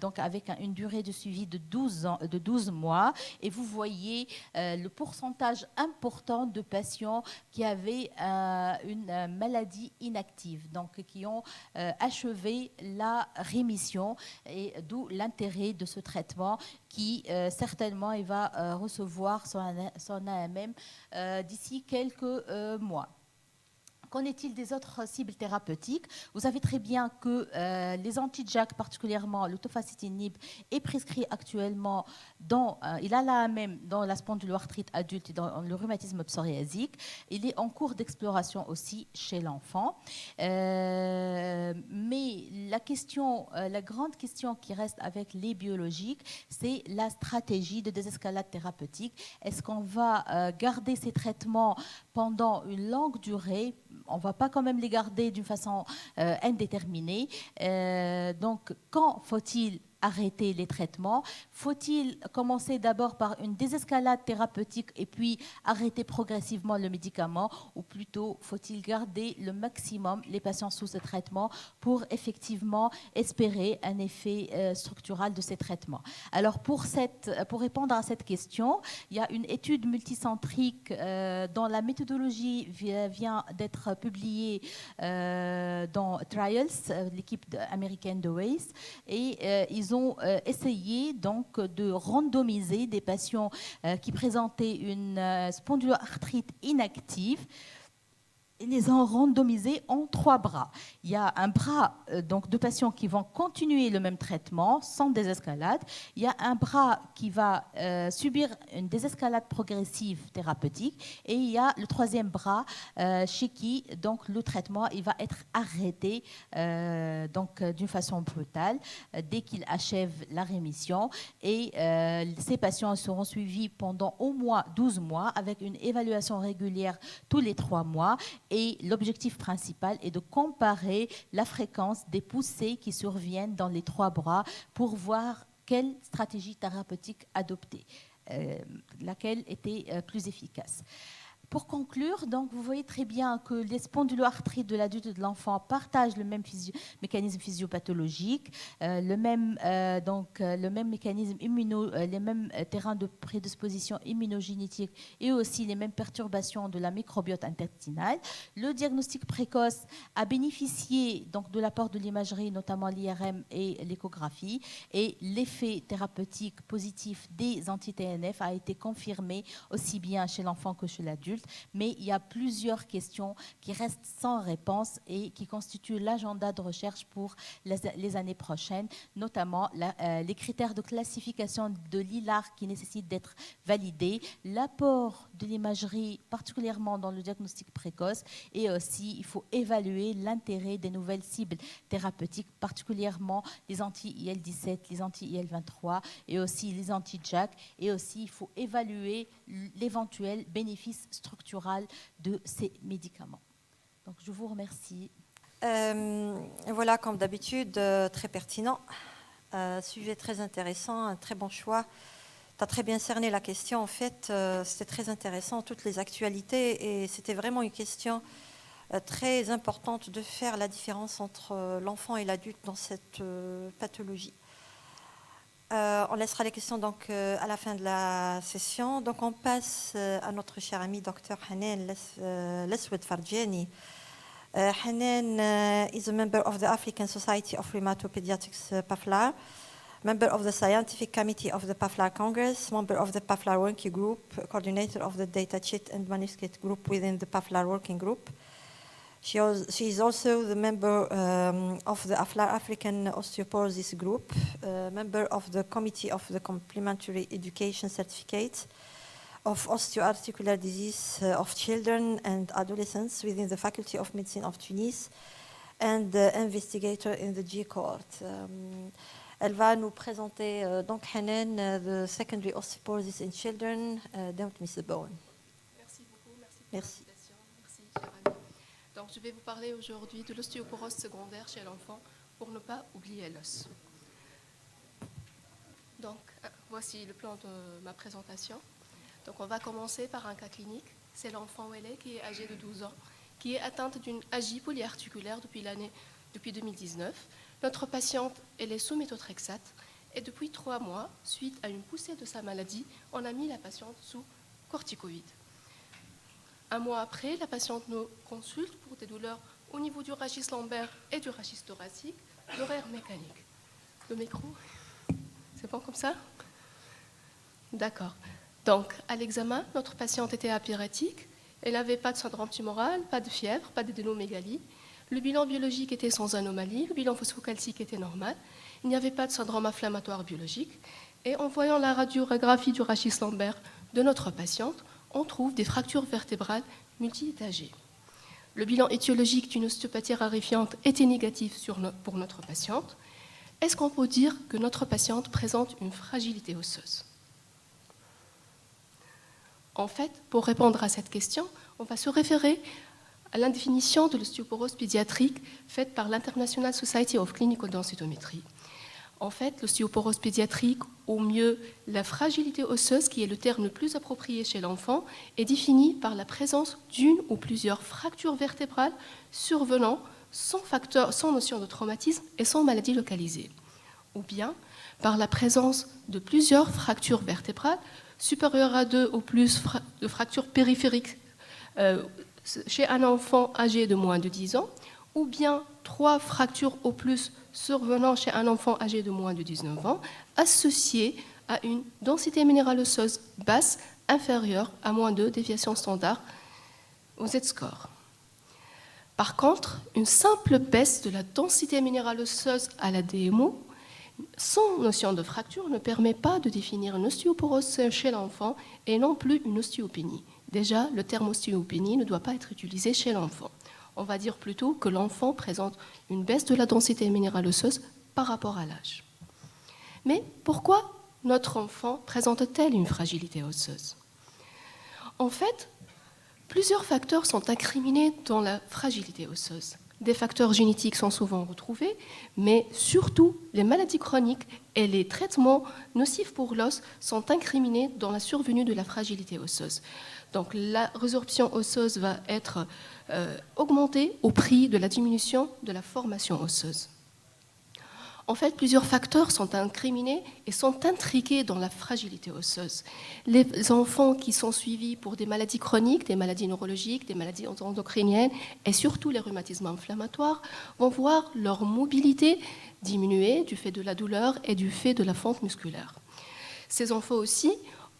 donc avec une durée de suivi de 12 mois. Et vous voyez le pourcentage important de patients qui avaient une maladie inactive, donc qui ont achevé la rémission, et d'où l'intérêt de ce traitement qui certainement il va recevoir son AMM d'ici quelques mois. Qu'en est-il des autres cibles thérapeutiques? Vous savez très bien que les anti-JAK, particulièrement le tofacitinib, est prescrit actuellement il a là même dans la spondyloarthrite adulte et dans le rhumatisme psoriasique. Il est en cours d'exploration aussi chez l'enfant. Mais la grande question qui reste avec les biologiques, c'est la stratégie de désescalade thérapeutique. Est-ce qu'on va garder ces traitements pendant une longue durée? On ne va pas quand même les garder d'une façon indéterminée. Donc, quand faut-il arrêter les traitements? Faut-il commencer d'abord par une désescalade thérapeutique et puis arrêter progressivement le médicament, ou plutôt faut-il garder le maximum les patients sous ce traitement pour effectivement espérer un effet structural de ces traitements? Alors pour répondre à cette question, il y a une étude multicentrique dont la méthodologie vient d'être publiée dans Trials, l'équipe américaine de Weiss, et ils ont essayé donc de randomiser des patients qui présentaient une spondyloarthrite inactive. Ils les ont randomisés en 3 bras. Il y a un bras donc, de patients qui vont continuer le même traitement sans désescalade. Il y a un bras qui va subir une désescalade progressive thérapeutique. Et il y a le 3e bras chez qui donc, le traitement il va être arrêté donc, d'une façon brutale dès qu'il achève la rémission. Et ces patients seront suivis pendant au moins 12 mois avec une évaluation régulière tous les 3 mois. Et l'objectif principal est de comparer la fréquence des poussées qui surviennent dans les 3 bras pour voir quelle stratégie thérapeutique adopter, laquelle était plus efficace. Pour conclure, donc, vous voyez très bien que les spondyloarthrites de l'adulte et de l'enfant partagent le même mécanisme physiopathologique, le même mécanisme les mêmes terrains de prédisposition immunogénétique et aussi les mêmes perturbations de la microbiote intestinale. Le diagnostic précoce a bénéficié donc, de l'apport de l'imagerie, notamment l'IRM et l'échographie, et l'effet thérapeutique positif des anti-TNF a été confirmé aussi bien chez l'enfant que chez l'adulte. Mais il y a plusieurs questions qui restent sans réponse et qui constituent l'agenda de recherche pour les années prochaines, notamment les critères de classification de l'ILAR qui nécessitent d'être validés, l'apport de l'imagerie, particulièrement dans le diagnostic précoce, et aussi il faut évaluer l'intérêt des nouvelles cibles thérapeutiques, particulièrement les anti-IL-17, les anti-IL-23 et aussi les anti-JAK, et aussi il faut évaluer l'éventuel bénéfice structurel de ces médicaments. Donc, je vous remercie. Voilà, comme d'habitude, très pertinent. Sujet très intéressant, un très bon choix. Tu as très bien cerné la question. En fait, c'était très intéressant, toutes les actualités. Et c'était vraiment une question très importante de faire la différence entre l'enfant et l'adulte dans cette pathologie. On laissera les questions donc, à la fin de la session. Donc on passe à notre cher ami Dr Hanan Leswed Farjani. Hanan is a member of the African Society of Rheumatopediatrics PAFLAR, member of the Scientific Committee of the PAFLAR Congress, member of the PAFLAR Working Group, coordinator of the Data Sheet and Manuscript Group within the PAFLAR Working Group. She is also the member of the AFLAR African Osteoporosis Group, member of the Committee of the Complementary Education Certificate of Osteoarticular Disease of Children and Adolescents within the Faculty of Medicine of Tunis, and investigator in the G-Court. Elle va nous présenter donc Hanan, the Secondary Osteoporosis in Children. Don't miss the bone. Merci beaucoup, merci. Merci, cher ami. Donc, je vais vous parler aujourd'hui de l'ostéoporose secondaire chez l'enfant pour ne pas oublier l'os. Donc, voici le plan de ma présentation. Donc, on va commencer par un cas clinique. C'est l'enfant Wele qui est âgé de 12 ans, qui est atteinte d'une agie polyarticulaire depuis 2019. Notre patiente, elle est sous méthotrexate et depuis 3 mois, suite à une poussée de sa maladie, on a mis la patiente sous corticoïdes. 1 mois après, la patiente nous consulte pour des douleurs au niveau du rachis lombaire et du rachis thoracique, d'horaire mécanique. Le micro, c'est bon comme ça? D'accord. Donc, à l'examen, notre patiente était apyrétique. Elle n'avait pas de syndrome tumoral, pas de fièvre, pas d'adénomégalie. Le bilan biologique était sans anomalie. Le bilan phosphocalcique était normal. Il n'y avait pas de syndrome inflammatoire biologique. Et en voyant la radiographie du rachis lombaire de notre patiente, on trouve des fractures vertébrales multi-étagées. Le bilan étiologique d'une ostéopathie raréfiante était négatif pour notre patiente. Est-ce qu'on peut dire que notre patiente présente une fragilité osseuse? En fait, pour répondre à cette question, on va se référer à la définition de l'ostéoporose pédiatrique faite par l'International Society of Clinical Densitometry. En fait, l'ostéoporose pédiatrique, au mieux la fragilité osseuse, qui est le terme le plus approprié chez l'enfant, est définie par la présence d'une ou plusieurs fractures vertébrales survenant sans notion de traumatisme et sans maladie localisée, ou bien par la présence de plusieurs fractures vertébrales supérieures à 2 ou plus de fractures périphériques chez un enfant âgé de moins de 10 ans, ou bien 3 fractures au plus survenant chez un enfant âgé de moins de 19 ans, associées à une densité minérale osseuse basse inférieure à moins 2 déviations standards au Z-score. Par contre, une simple baisse de la densité minérale osseuse à la DMO, sans notion de fracture, ne permet pas de définir une ostéoporose chez l'enfant et non plus une ostéopénie. Déjà, le terme ostéopénie ne doit pas être utilisé chez l'enfant. On va dire plutôt que l'enfant présente une baisse de la densité minérale osseuse par rapport à l'âge. Mais pourquoi notre enfant présente-t-elle une fragilité osseuse? En fait, plusieurs facteurs sont incriminés dans la fragilité osseuse. Des facteurs génétiques sont souvent retrouvés, mais surtout les maladies chroniques et les traitements nocifs pour l'os sont incriminés dans la survenue de la fragilité osseuse. Donc la résorption osseuse va être augmentée au prix de la diminution de la formation osseuse. En fait, plusieurs facteurs sont incriminés et sont intriqués dans la fragilité osseuse. Les enfants qui sont suivis pour des maladies chroniques, des maladies neurologiques, des maladies endocriniennes et surtout les rhumatismes inflammatoires vont voir leur mobilité diminuer du fait de la douleur et du fait de la fente musculaire. Ces enfants aussi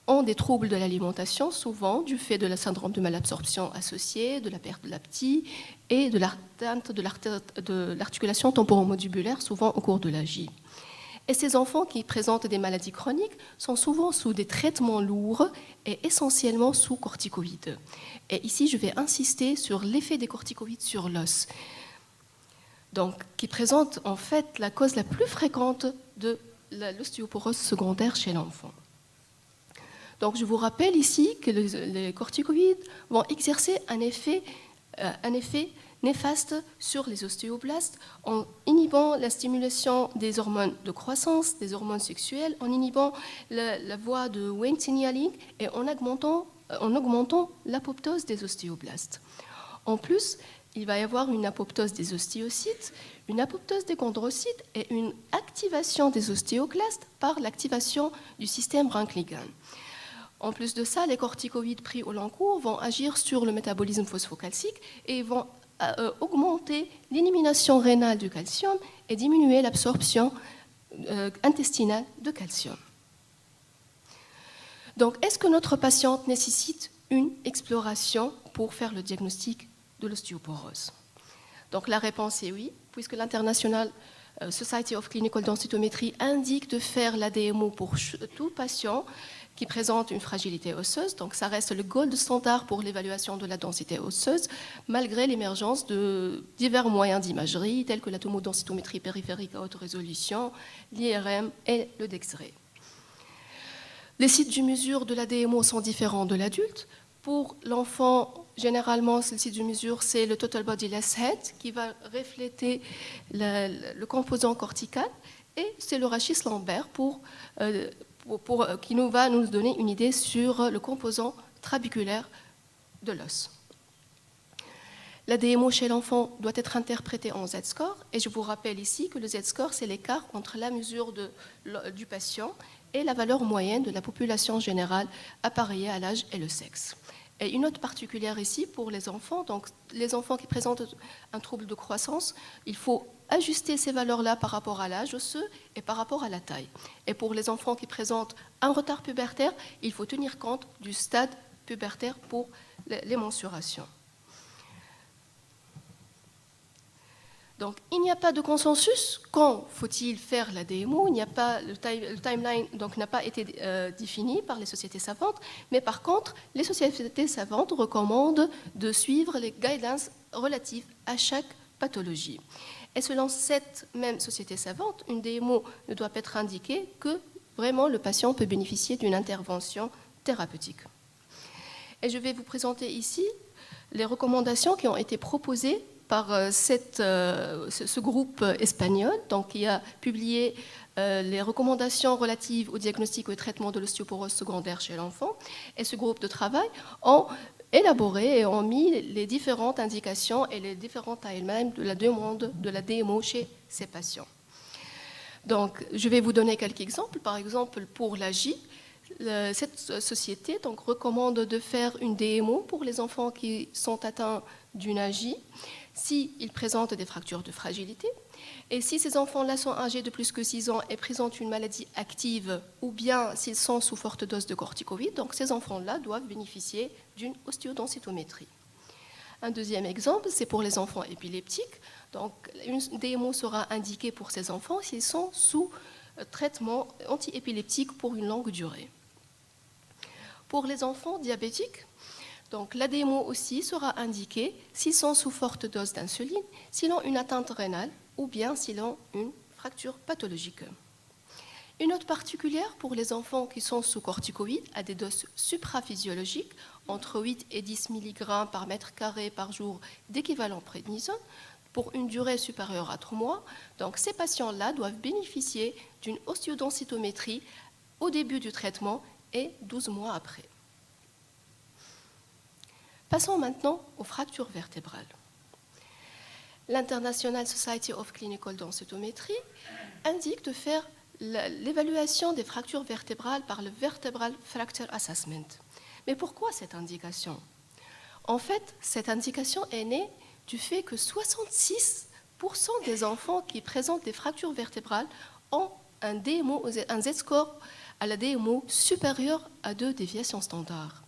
ont des troubles de l'alimentation, souvent du fait de la syndrome de malabsorption associé, de la perte de l'appétit et de l'atteinte de l'articulation temporomandibulaire, souvent au cours de la vie. Et ces enfants qui présentent des maladies chroniques sont souvent sous des traitements lourds et essentiellement sous corticoïdes. Et ici, je vais insister sur l'effet des corticoïdes sur l'os, donc qui présente en fait la cause la plus fréquente de l'ostéoporose secondaire chez l'enfant. Donc, je vous rappelle ici que les corticoïdes vont exercer un effet néfaste sur les ostéoblastes en inhibant la stimulation des hormones de croissance, des hormones sexuelles, en inhibant la voie de Wnt signaling et en augmentant l'apoptose des ostéoblastes. En plus, il va y avoir une apoptose des ostéocytes, une apoptose des chondrocytes et une activation des ostéoclastes par l'activation du système Rank-Ligand. En plus de ça, les corticoïdes pris au long cours vont agir sur le métabolisme phosphocalcique et vont augmenter l'élimination rénale du calcium et diminuer l'absorption intestinale de calcium. Donc, est-ce que notre patiente nécessite une exploration pour faire le diagnostic de l'ostéoporose? Donc, la réponse est oui, puisque l'International Society of Clinical Densitometry indique de faire la DMO pour tout patient qui présente une fragilité osseuse. Donc ça reste le gold standard pour l'évaluation de la densité osseuse, malgré l'émergence de divers moyens d'imagerie, tels que la tomodensitométrie périphérique à haute résolution, l'IRM et le DEXRAY. Les sites de mesure de la DMO sont différents de l'adulte. Pour l'enfant, généralement, le site de mesure, c'est le Total Bodiless Head, qui va refléter le composant cortical, et c'est le rachis lombaire qui va nous donner une idée sur le composant trabéculaire de l'os. La DMO chez l'enfant doit être interprétée en Z-score, et je vous rappelle ici que le Z-score, c'est l'écart entre la mesure du patient et la valeur moyenne de la population générale appareillée à l'âge et le sexe. Et une note particulière ici pour les enfants, donc les enfants qui présentent un trouble de croissance, il faut ajuster ces valeurs-là par rapport à l'âge osseux et par rapport à la taille. Et pour les enfants qui présentent un retard pubertaire, il faut tenir compte du stade pubertaire pour les mensurations. Donc, il n'y a pas de consensus. Quand faut-il faire la DMO? Le timeline n'a pas été défini par les sociétés savantes, mais par contre, les sociétés savantes recommandent de suivre les guidelines relatives à chaque pathologie. Et selon cette même société savante, une DMO ne doit pas être indiquée que vraiment le patient peut bénéficier d'une intervention thérapeutique. Et je vais vous présenter ici les recommandations qui ont été proposées par ce groupe espagnol, donc, qui a publié les recommandations relatives au diagnostic et au traitement de l'ostéoporose secondaire chez l'enfant. Et ce groupe de travail ont élaboré et ont mis les différentes indications et les différentes timelines de la demande de la DMO chez ces patients. Donc, je vais vous donner quelques exemples. Par exemple, pour l'AJ, cette société donc, recommande de faire une DMO pour les enfants qui sont atteints d'une AJ s'ils présentent des fractures de fragilité. Et si ces enfants-là sont âgés de plus que 6 ans et présentent une maladie active, ou bien s'ils sont sous forte dose de corticoïdes, donc ces enfants-là doivent bénéficier d'une ostéodensitométrie. Un deuxième exemple, c'est pour les enfants épileptiques. Donc, une DMO sera indiquée pour ces enfants s'ils sont sous traitement antiépileptique pour une longue durée. Pour les enfants diabétiques, donc la DMO aussi sera indiquée s'ils sont sous forte dose d'insuline, s'ils ont une atteinte rénale ou bien s'ils ont une fracture pathologique. Une note particulière pour les enfants qui sont sous corticoïdes à des doses supraphysiologiques, entre 8 et 10 mg par mètre carré par jour d'équivalent prédnisone, pour une durée supérieure à 3 mois. Donc ces patients-là doivent bénéficier d'une ostéodensitométrie au début du traitement et 12 mois après. Passons maintenant aux fractures vertébrales. L'International Society of Clinical Densitometry indique de faire l'évaluation des fractures vertébrales par le Vertebral Fracture Assessment. Mais pourquoi cette indication? En fait, cette indication est née du fait que 66% des enfants qui présentent des fractures vertébrales ont un Z-score à la DMO supérieur à 2 déviations standards.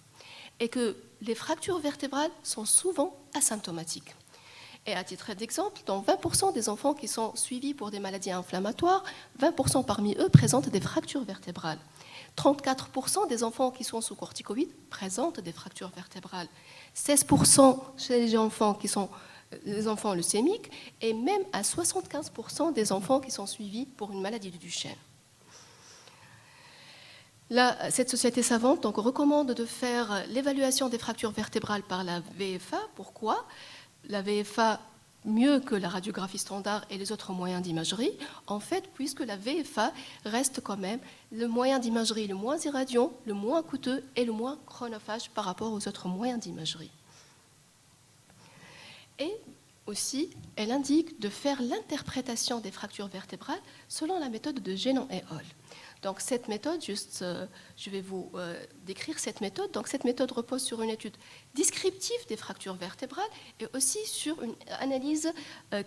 Et que les fractures vertébrales sont souvent asymptomatiques. Et à titre d'exemple, dans 20% des enfants qui sont suivis pour des maladies inflammatoires, 20% parmi eux présentent des fractures vertébrales. 34% des enfants qui sont sous corticoïdes présentent des fractures vertébrales. 16% chez les enfants qui sont les enfants leucémiques et même à 75% des enfants qui sont suivis pour une maladie du Duchenne. Là, cette société savante donc, recommande de faire l'évaluation des fractures vertébrales par la VFA. Pourquoi? La VFA, mieux que la radiographie standard et les autres moyens d'imagerie, en fait, puisque la VFA reste quand même le moyen d'imagerie le moins irradiant, le moins coûteux et le moins chronophage par rapport aux autres moyens d'imagerie. Et aussi, elle indique de faire l'interprétation des fractures vertébrales selon la méthode de Génon et Hall. Donc cette méthode, je vais vous décrire cette méthode. Donc cette méthode repose sur une étude descriptive des fractures vertébrales et aussi sur une analyse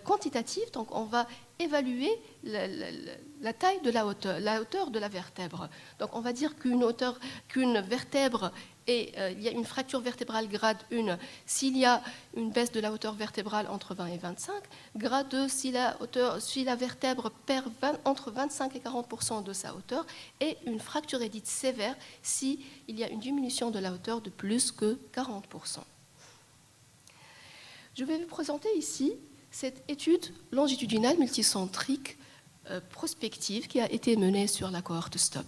quantitative. Donc on va évaluer la taille de la hauteur de la vertèbre. Donc on va dire qu'une vertèbre et il y a une fracture vertébrale grade 1 s'il y a une baisse de la hauteur vertébrale entre 20 et 25, grade 2 si la vertèbre perd entre 25 et 40% de sa hauteur, et une fracture est dite sévère s'il y a une diminution de la hauteur de plus que 40%. Je vais vous présenter ici cette étude longitudinale multicentrique prospective qui a été menée sur la cohorte STOP.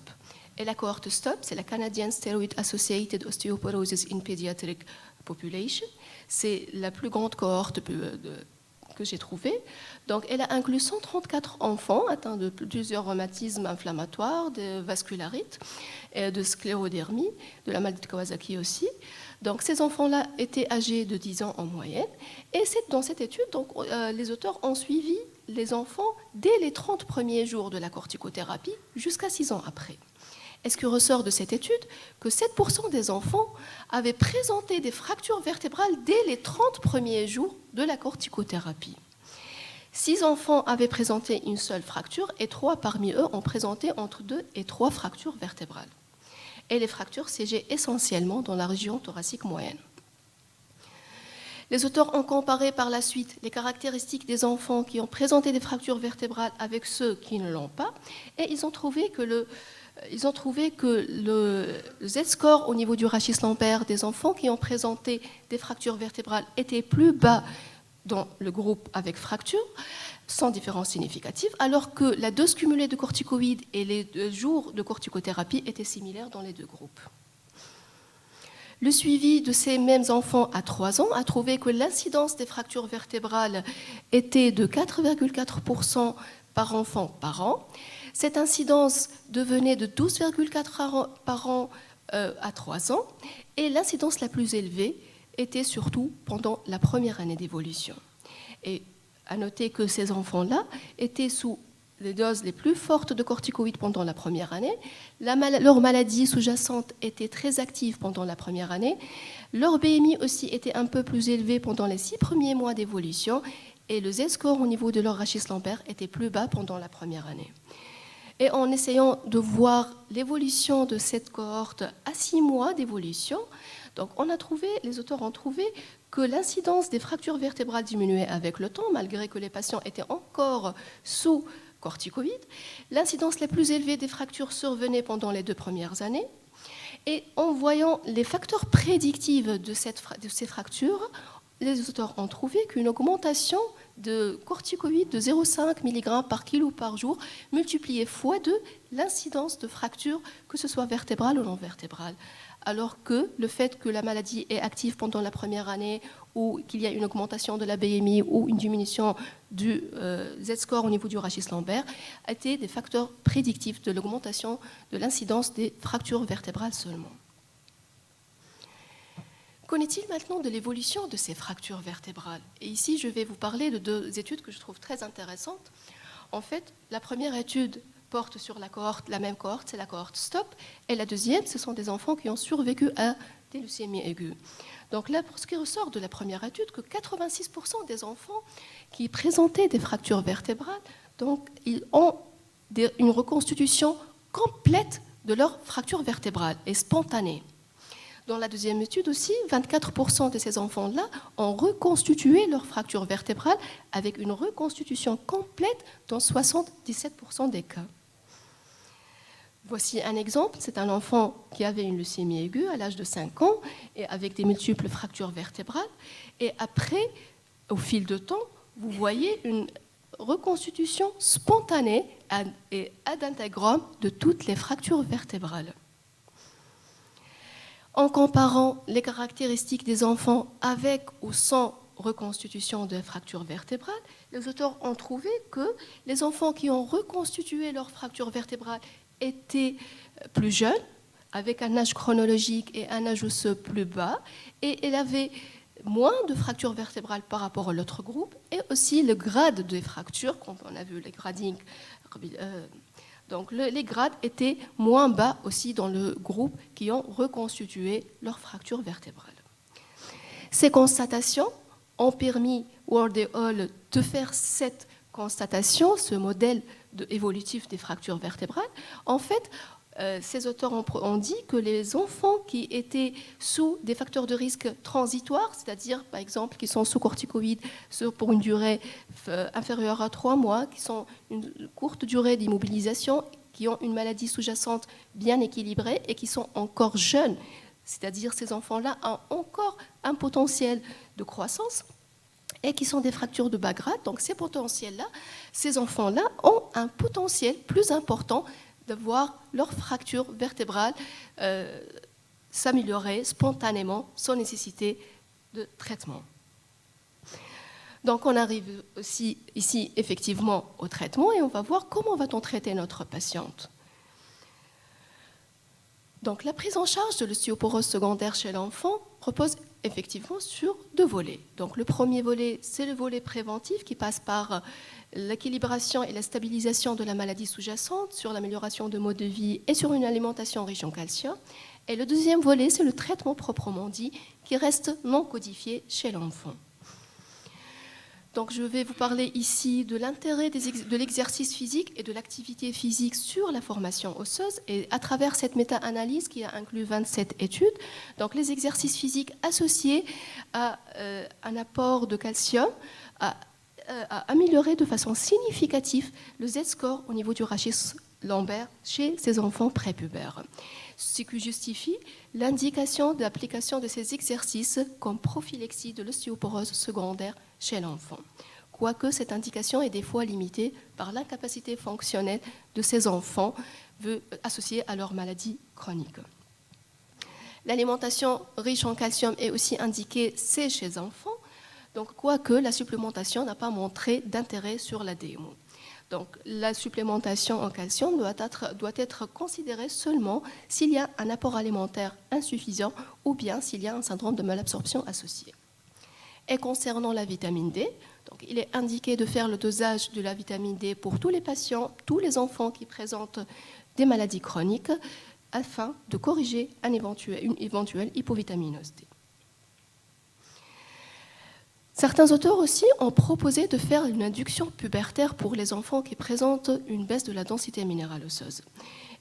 Et la cohorte STOP, c'est la Canadian Steroid Associated Osteoporosis in Pediatric Population. C'est la plus grande cohorte que j'ai trouvée. Donc, elle a inclus 134 enfants atteints de plusieurs rhumatismes inflammatoires, de vascularites, de sclérodermie, de la maladie de Kawasaki aussi. Donc, ces enfants-là étaient âgés de 10 ans en moyenne. Et dans cette étude, donc, les auteurs ont suivi les enfants dès les 30 premiers jours de la corticothérapie jusqu'à 6 ans après. Et ce qui ressort de cette étude, que 7% des enfants avaient présenté des fractures vertébrales dès les 30 premiers jours de la corticothérapie. 6 enfants avaient présenté une seule fracture et 3 parmi eux ont présenté entre 2 et 3 fractures vertébrales. Et les fractures siégeaient essentiellement dans la région thoracique moyenne. Les auteurs ont comparé par la suite les caractéristiques des enfants qui ont présenté des fractures vertébrales avec ceux qui ne l'ont pas, et ils ont trouvé que le Z-score au niveau du Rachis-Lampert des enfants qui ont présenté des fractures vertébrales était plus bas dans le groupe avec fracture, sans différence significative, alors que la dose cumulée de corticoïdes et les jours de corticothérapie étaient similaires dans les deux groupes. Le suivi de ces mêmes enfants à 3 ans a trouvé que l'incidence des fractures vertébrales était de 4,4% par enfant par an. Cette incidence devenait de 12,4 par an à 3 ans, et l'incidence la plus élevée était surtout pendant la première année d'évolution. Et à noter que ces enfants-là étaient sous les doses les plus fortes de corticoïdes pendant la première année. Leur maladie sous-jacente était très active pendant la première année. Leur BMI aussi était un peu plus élevé pendant les 6 premiers mois d'évolution, et le Z-score au niveau de leur Rachis-Lambert était plus bas pendant la première année. Et en essayant de voir l'évolution de cette cohorte à 6 mois d'évolution, donc les auteurs ont trouvé que l'incidence des fractures vertébrales diminuait avec le temps, malgré que les patients étaient encore sous corticoïdes. L'incidence la plus élevée des fractures survenait pendant les 2 premières années. Et en voyant les facteurs prédictifs de ces fractures, les auteurs ont trouvé qu'une augmentation de corticoïdes de 0,5 mg par kilo par jour multipliait x2 l'incidence de fractures, que ce soit vertébrale ou non vertébrale. Alors que le fait que la maladie est active pendant la première année, ou qu'il y a une augmentation de la BMI ou une diminution du Z-score au niveau du Rachis-Lambert, étaient des facteurs prédictifs de l'augmentation de l'incidence des fractures vertébrales seulement. Qu'en est-il maintenant de l'évolution de ces fractures vertébrales? Et ici, je vais vous parler de 2 études que je trouve très intéressantes. En fait, la première étude porte sur la même cohorte, c'est la cohorte STOP, et la deuxième, ce sont des enfants qui ont survécu à des leucémies aiguës. Donc là, pour ce qui ressort de la première étude, que 86% des enfants qui présentaient des fractures vertébrales, donc ils ont une reconstitution complète de leur fracture vertébrale et spontanée. Dans la deuxième étude aussi, 24% de ces enfants-là ont reconstitué leur fracture vertébrale avec une reconstitution complète dans 77% des cas. Voici un exemple, c'est un enfant qui avait une leucémie aiguë à l'âge de 5 ans et avec des multiples fractures vertébrales. Et après, au fil de temps, vous voyez une reconstitution spontanée et ad intégram de toutes les fractures vertébrales. En comparant les caractéristiques des enfants avec ou sans reconstitution de fractures vertébrales, les auteurs ont trouvé que les enfants qui ont reconstitué leur fracture vertébrale étaient plus jeunes, avec un âge chronologique et un âge osseux plus bas, et ils avaient moins de fractures vertébrales par rapport à l'autre groupe, et aussi le grade des fractures, comme on a vu les gradings, donc les grades étaient moins bas aussi dans le groupe qui ont reconstitué leur fracture vertébrale. Ces constatations ont permis Ward et Hall de faire cette constatation, ce modèle évolutif des fractures vertébrales. En fait, ces auteurs ont dit que les enfants qui étaient sous des facteurs de risque transitoires, c'est-à-dire par exemple qui sont sous corticoïdes pour une durée inférieure à 3 mois, qui sont une courte durée d'immobilisation, qui ont une maladie sous-jacente bien équilibrée et qui sont encore jeunes, c'est-à-dire ces enfants-là ont encore un potentiel de croissance et qui sont des fractures de bas grade. Donc ces potentiels-là, ces enfants-là ont un potentiel plus important de voir leur fracture vertébrale s'améliorer spontanément sans nécessité de traitement. Donc on arrive aussi ici effectivement au traitement et on va voir comment va-t-on traiter notre patiente. Donc la prise en charge de l'ostéoporose secondaire chez l'enfant repose effectivement sur 2 volets. Donc le premier volet, c'est le volet préventif qui passe par l'équilibration et la stabilisation de la maladie sous-jacente, sur l'amélioration de mode de vie et sur une alimentation riche en calcium. Et le deuxième volet, c'est le traitement proprement dit, qui reste non codifié chez l'enfant. Donc je vais vous parler ici de l'intérêt de l'exercice physique et de l'activité physique sur la formation osseuse, et à travers cette méta-analyse qui a inclus 27 études, donc les exercices physiques associés à un apport de calcium à améliorer de façon significative le Z-score au niveau du Rachis-Lambert chez ces enfants prépubères. Ce qui justifie l'indication de l'application de ces exercices comme prophylaxie de l'ostéoporose secondaire chez l'enfant. Quoique cette indication est des fois limitée par l'incapacité fonctionnelle de ces enfants associés à leur maladie chronique. L'alimentation riche en calcium est aussi indiquée, c'est chez les enfants, donc quoique la supplémentation n'a pas montré d'intérêt sur la DMO. Donc la supplémentation en calcium doit être considérée seulement s'il y a un apport alimentaire insuffisant ou bien s'il y a un syndrome de malabsorption associé. Et concernant la vitamine D, donc il est indiqué de faire le dosage de la vitamine D pour tous les patients, tous les enfants qui présentent des maladies chroniques, afin de corriger une éventuelle hypovitaminose D. Certains auteurs aussi ont proposé de faire une induction pubertaire pour les enfants qui présentent une baisse de la densité minérale osseuse.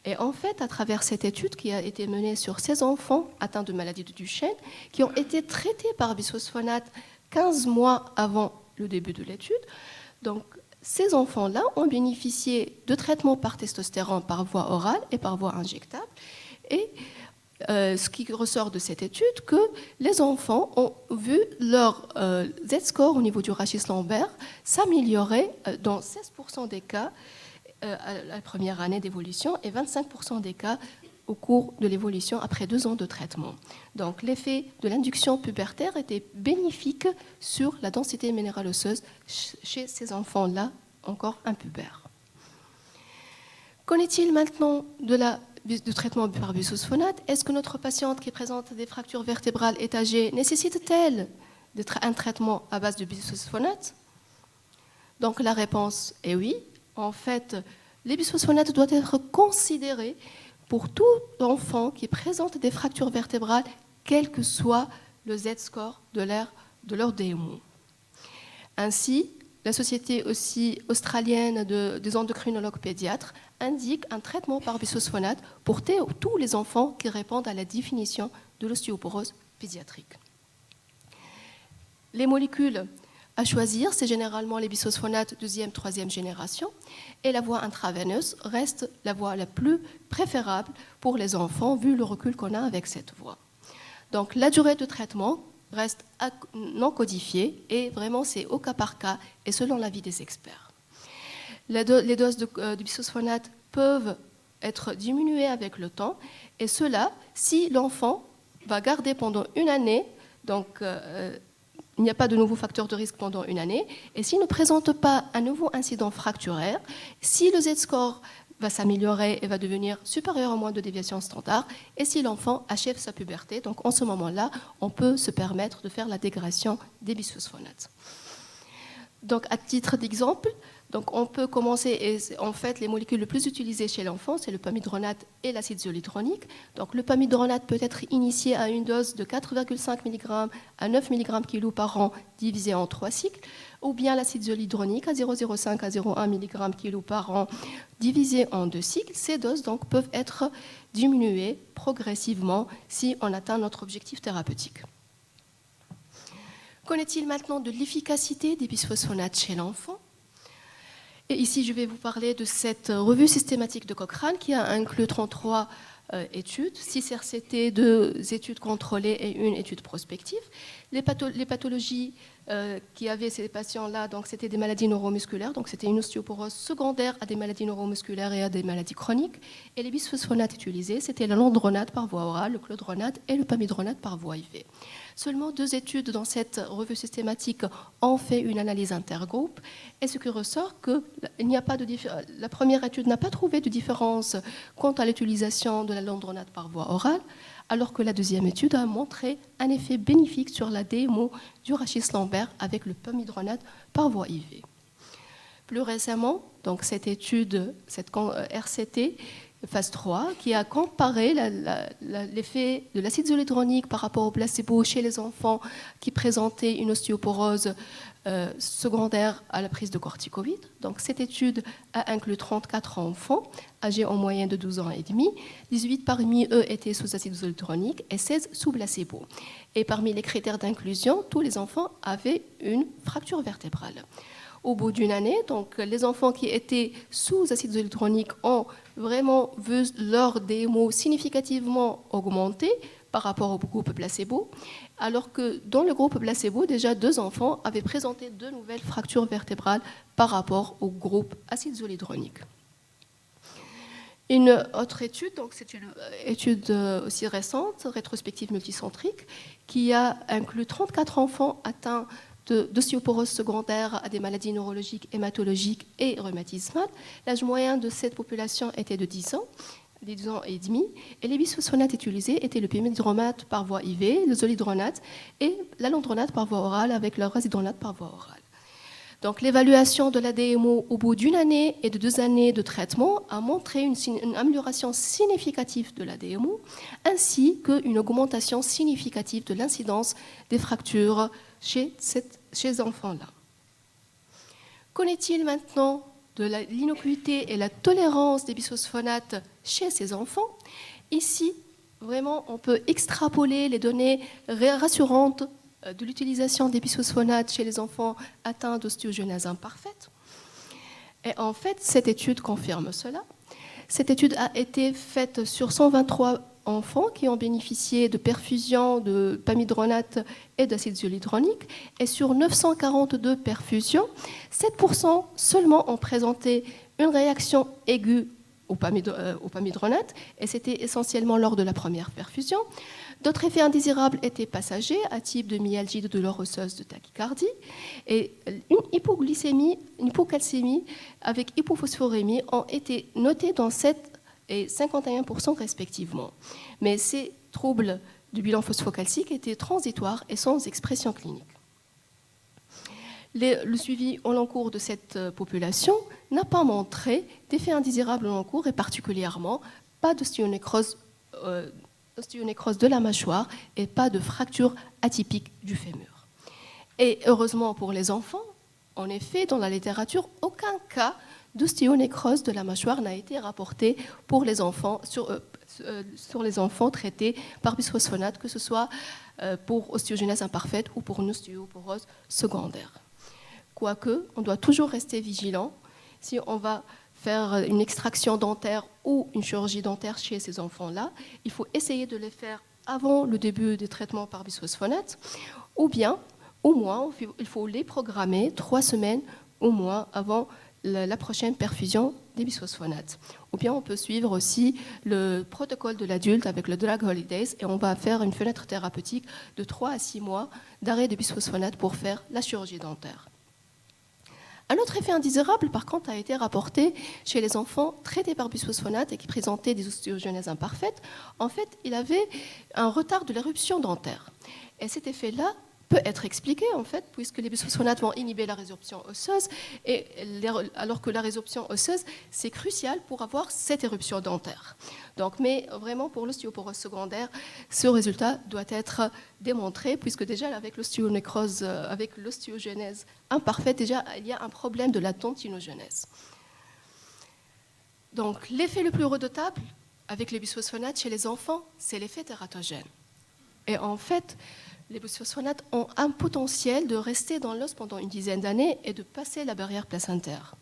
Et en fait, à travers cette étude qui a été menée sur ces enfants atteints de maladie de Duchenne, qui ont été traités par bisphosphonates 15 mois avant le début de l'étude, donc ces enfants-là ont bénéficié de traitements par testostérone par voie orale et par voie injectable. Et ce qui ressort de cette étude, que les enfants ont vu leur Z-score au niveau du rachis lombaire s'améliorer dans 16% des cas à la première année d'évolution et 25% des cas au cours de l'évolution après 2 ans de traitement. Donc l'effet de l'induction pubertaire était bénéfique sur la densité minérale osseuse chez ces enfants-là, encore impubères. Qu'en est-il maintenant du traitement par bisphosphonates? Est-ce que notre patiente qui présente des fractures vertébrales étagées nécessite-t-elle un traitement à base de bisphosphonates? Donc la réponse est oui. En fait, les bisphosphonates doivent être considérés pour tout enfant qui présente des fractures vertébrales, quel que soit le Z-score de leur DMO. Ainsi, la société aussi australienne des endocrinologues pédiatres indique un traitement par bisphosphonates pour tous les enfants qui répondent à la définition de l'ostéoporose pédiatrique. Les molécules à choisir, c'est généralement les bisphosphonates 2e, 3e génération, et la voie intraveineuse reste la voie la plus préférable pour les enfants, vu le recul qu'on a avec cette voie. Donc la durée de traitement reste non codifiée, et vraiment c'est au cas par cas et selon l'avis des experts. Les doses de bisphosphonates peuvent être diminuées avec le temps, et cela si l'enfant va garder pendant 1 année, donc il n'y a pas de nouveaux facteurs de risque pendant 1 année, et s'il ne présente pas un nouveau incident fracturaire, si le Z-score va s'améliorer et va devenir supérieur à moins de déviation standard, et si l'enfant achève sa puberté, donc en ce moment-là, on peut se permettre de faire la dégradation des bisphosphonates. Donc à titre d'exemple, donc on peut commencer, et en fait les molécules les plus utilisées chez l'enfant, c'est le pamidronate et l'acide zolhydronique. Donc le pamidronate peut être initié à une dose de 4,5 mg à 9 mg kg par an divisé en 3 cycles, ou bien l'acide zolhydronique à 0,05 à 0,1 mg kg par an divisé en 2 cycles. Ces doses donc peuvent être diminuées progressivement si on atteint notre objectif thérapeutique. Qu'en est-il maintenant de l'efficacité des bisphosphonates chez l'enfant? Et ici, je vais vous parler de cette revue systématique de Cochrane qui a inclus 33 études, 6 RCT, 2 études contrôlées et 1 étude prospective. Les pathologies qui avaient ces patients-là, donc c'était des maladies neuromusculaires, donc c'était une ostéoporose secondaire à des maladies neuromusculaires et à des maladies chroniques. Et les bisphosphonates utilisés, c'était l'alendronate par voie orale, le clodronate et le pamidronate par voie IV. Seulement 2 études dans cette revue systématique ont fait une analyse intergroupe, et ce qui ressort que la première étude n'a pas trouvé de différence quant à l'utilisation de l'alendronate par voie orale, alors que la deuxième étude a montré un effet bénéfique sur la DMO du rachis lombaire avec le pamidronate par voie IV. Plus récemment, donc cette étude, cette RCT, phase 3, qui a comparé l'effet de l'acide zolhydronique par rapport au placebo chez les enfants qui présentaient une ostéoporose secondaire à la prise de corticoïdes. Donc cette étude a inclus 34 enfants âgés en moyenne de 12 ans et demi. 18 parmi eux étaient sous acide zolhydronique et 16 sous placebo. Et parmi les critères d'inclusion, tous les enfants avaient une fracture vertébrale. Au bout d'1 année, donc les enfants qui étaient sous acide zolhydronique ont vraiment vu leur DMO significativement augmenter par rapport au groupe placebo, alors que dans le groupe placebo, déjà 2 enfants avaient présenté 2 nouvelles fractures vertébrales par rapport au groupe acide zolhydronique. Une autre étude, donc c'est une étude aussi récente, rétrospective multicentrique, qui a inclus 34 enfants atteints d'ostéoporose secondaire à des maladies neurologiques, hématologiques et rhumatismales. L'âge moyen de cette population était de 10 ans. 10 ans et demi, et les bisphosphonates utilisés étaient le pimidronate par voie IV, le zolidronate et l'alendronate par voie orale avec le razidronate par voie orale. Donc l'évaluation de la DMO au bout d'une année et de 2 années de traitement a montré une amélioration significative de la DMO ainsi qu'une augmentation significative de l'incidence des fractures chez ces enfants-là. Qu'en est-il maintenant de l'innocuité et la tolérance des bisphosphonates chez ces enfants? Ici, vraiment, on peut extrapoler les données rassurantes de l'utilisation des bisphosphonates chez les enfants atteints d'ostéogenèse imparfaite. Et en fait, cette étude confirme cela. Cette étude a été faite sur 123 enfants qui ont bénéficié de perfusions de pamidronate et d'acide zolidronique. Et sur 942 perfusions, 7% seulement ont présenté une réaction aiguë au pamidronate, et c'était essentiellement lors de la première perfusion. D'autres effets indésirables étaient passagers, à type de myalgie, de douleur osseuse, de tachycardie, et une hypoglycémie, une hypocalcémie avec hypophosphorémie ont été notés dans 7 et 51% respectivement. Mais ces troubles du bilan phosphocalcique étaient transitoires et sans expression clinique. Le suivi au long cours de cette population n'a pas montré d'effets indésirables au long cours et particulièrement pas d'ostéonécrose de la mâchoire et pas de fracture atypique du fémur. Et heureusement pour les enfants, en effet, dans la littérature, aucun cas d'ostéonécrose de la mâchoire n'a été rapporté pour les enfants, sur les enfants traités par bisphosphonate, que ce soit pour ostéogenèse imparfaite ou pour une ostéoporose secondaire. Quoique, on doit toujours rester vigilant si on va faire une extraction dentaire ou une chirurgie dentaire chez ces enfants-là. Il faut essayer de les faire avant le début des traitements par bisphosphonate, ou bien, au moins, il faut les programmer 3 semaines au moins avant la prochaine perfusion des bisphosphonates. Ou bien on peut suivre aussi le protocole de l'adulte avec le Drug Holidays et on va faire une fenêtre thérapeutique de 3 à 6 mois d'arrêt de bisphosphonates pour faire la chirurgie dentaire. Un autre effet indésirable, par contre, a été rapporté chez les enfants traités par bisphosphonate et qui présentaient des ostéogenèses imparfaites. En fait, il avait un retard de l'éruption dentaire. Et cet effet-là peut être expliqué, en fait, puisque les bisphosphonates vont inhiber la résorption osseuse, alors que la résorption osseuse, c'est crucial pour avoir cette éruption dentaire. Donc, mais vraiment, pour l'ostéoporose secondaire, ce résultat doit être démontré, puisque déjà, avec l'ostéonécrose, avec l'ostéogenèse imparfaite, déjà, il y a un problème de la dentinogenèse. Donc, l'effet le plus redoutable avec les bisphosphonates chez les enfants, c'est l'effet tératogène. Et en fait, les bisphosphonates ont un potentiel de rester dans l'os pendant une dizaine d'années et de passer la barrière placentaire.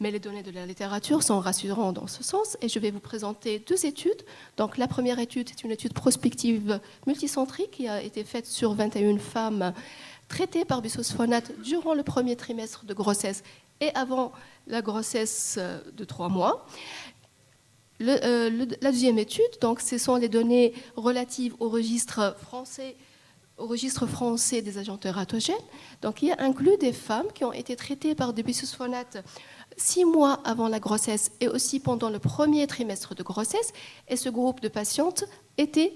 Mais les données de la littérature sont rassurantes dans ce sens et je vais vous présenter 2 études. Donc la première étude est une étude prospective multicentrique qui a été faite sur 21 femmes traitées par bisphosphonates durant le premier trimestre de grossesse et avant la grossesse de 3 mois. La deuxième étude, donc, ce sont les données relatives au registre français des agents tératogènes. Donc, il y a inclus des femmes qui ont été traitées par des bisphosphonates 6 mois avant la grossesse et aussi pendant le premier trimestre de grossesse. Et ce groupe de patientes était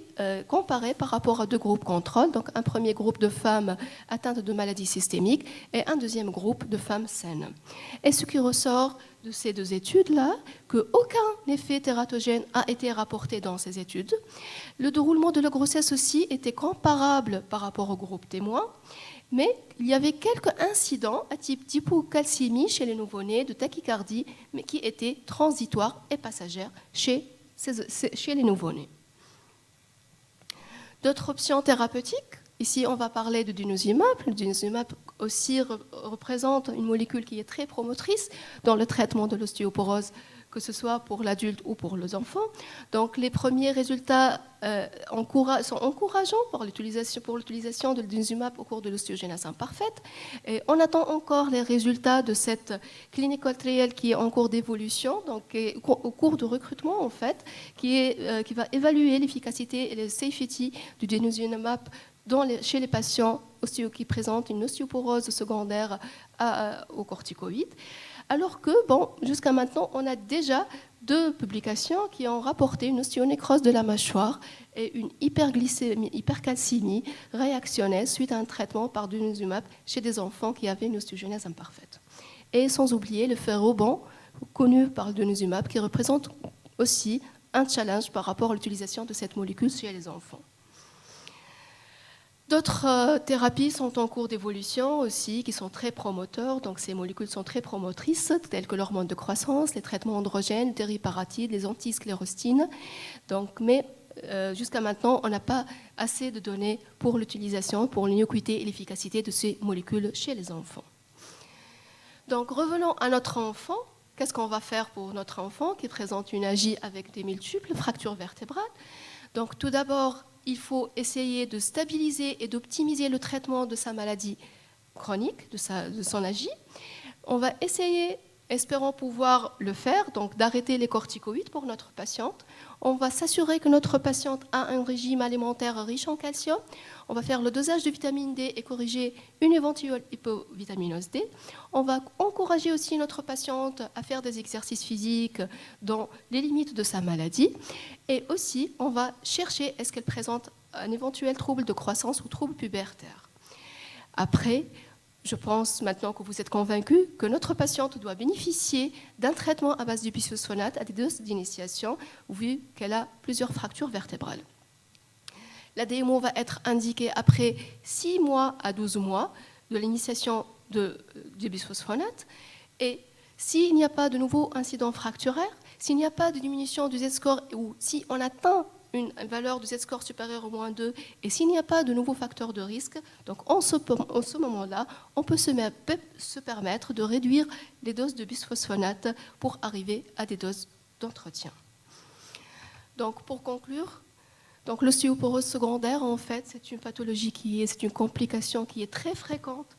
comparé par rapport à 2 groupes contrôles. Donc, un premier groupe de femmes atteintes de maladies systémiques et un deuxième groupe de femmes saines. Et ce qui ressort de ces 2 études-là, qu'aucun effet tératogène a été rapporté dans ces études. Le déroulement de la grossesse aussi était comparable par rapport au groupe témoin, mais il y avait quelques incidents à type d'hypocalcémie chez les nouveau-nés, de tachycardie, mais qui étaient transitoires et passagères chez les nouveau-nés. D'autres options thérapeutiques. Ici, on va parler de denosumab. Le denosumab aussi représente une molécule qui est très promotrice dans le traitement de l'ostéoporose que ce soit pour l'adulte ou pour les enfants. Donc les premiers résultats sont encourageants pour l'utilisation de l'Denosumab au cours de l'ostéogenèse imparfaite. Et on attend encore les résultats de cette clinical trial qui est en cours d'évolution, donc au cours de recrutement en fait, qui va évaluer l'efficacité et la safety du Denosumab chez les patients qui présentent une ostéoporose secondaire aux corticoïdes. Alors que, jusqu'à maintenant, on a déjà 2 publications qui ont rapporté une ostéonécrose de la mâchoire et une hypercalcémie réactionnelle suite à un traitement par Denosumab chez des enfants qui avaient une ostéogenèse imparfaite. Et sans oublier le fait rebond connu par le Denosumab qui représente aussi un challenge par rapport à l'utilisation de cette molécule chez les enfants. D'autres thérapies sont en cours d'évolution aussi, qui sont très promoteurs. Donc, ces molécules sont très promotrices, telles que l'hormone de croissance, les traitements androgènes, les tériparatides, les antisclérostines. Donc, mais jusqu'à maintenant, on n'a pas assez de données pour l'utilisation, pour l'innocuité et l'efficacité de ces molécules chez les enfants. Donc, revenons à notre enfant. Qu'est-ce qu'on va faire pour notre enfant qui présente une AJ avec des multiples fractures vertébrales? Donc, tout d'abord, il faut essayer de stabiliser et d'optimiser le traitement de sa maladie chronique, de son AJ. On va essayer, espérant pouvoir le faire, donc d'arrêter les corticoïdes pour notre patiente. On va s'assurer que notre patiente a un régime alimentaire riche en calcium. On va faire le dosage de vitamine D et corriger une éventuelle hypovitaminose D. On va encourager aussi notre patiente à faire des exercices physiques dans les limites de sa maladie. Et aussi, on va chercher est-ce qu'elle présente un éventuel trouble de croissance ou trouble pubertaire. Après, je pense maintenant que vous êtes convaincus que notre patiente doit bénéficier d'un traitement à base de bisphosphonates à des doses d'initiation, vu qu'elle a plusieurs fractures vertébrales. La DMO va être indiquée après 6 mois à 12 mois de l'initiation du bisphosphonates. Et s'il n'y a pas de nouveau incident fracturaire, s'il n'y a pas de diminution du Z-score ou si on atteint une valeur de Z-score supérieure au moins 2 et s'il n'y a pas de nouveaux facteurs de risque, donc en ce moment-là, on peut se permettre de réduire les doses de bisphosphonates pour arriver à des doses d'entretien. Donc pour conclure, donc l'ostéoporose secondaire, en fait, c'est une pathologie c'est une complication qui est très fréquente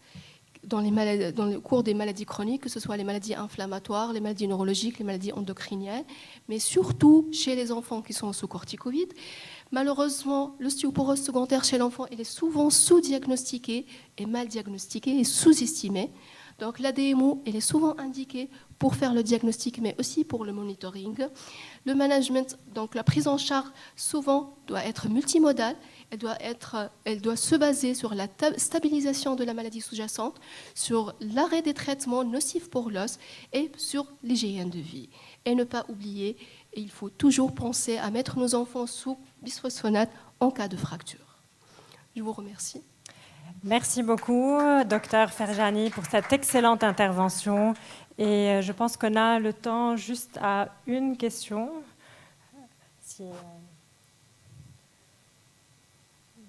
dans le cours des maladies chroniques, que ce soit les maladies inflammatoires, les maladies neurologiques, les maladies endocriniennes, mais surtout chez les enfants qui sont sous corticoïdes. Malheureusement, l'ostéoporose secondaire chez l'enfant, elle est souvent sous-diagnostiquée et mal diagnostiquée et sous-estimée. Donc la DMO, elle est souvent indiquée pour faire le diagnostic, mais aussi pour le monitoring. Le management, donc la prise en charge, souvent doit être multimodale. Elle doit se baser sur la stabilisation de la maladie sous-jacente, sur l'arrêt des traitements nocifs pour l'os et sur l'hygiène de vie. Et ne pas oublier, il faut toujours penser à mettre nos enfants sous bisphosphonates en cas de fracture. Je vous remercie. Merci beaucoup, Dr Ferjani, pour cette excellente intervention. Et je pense qu'on a le temps juste à une question.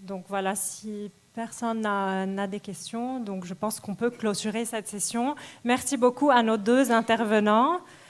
Donc voilà, si personne n'a des questions, donc je pense qu'on peut clôturer cette session. Merci beaucoup à nos 2 intervenants.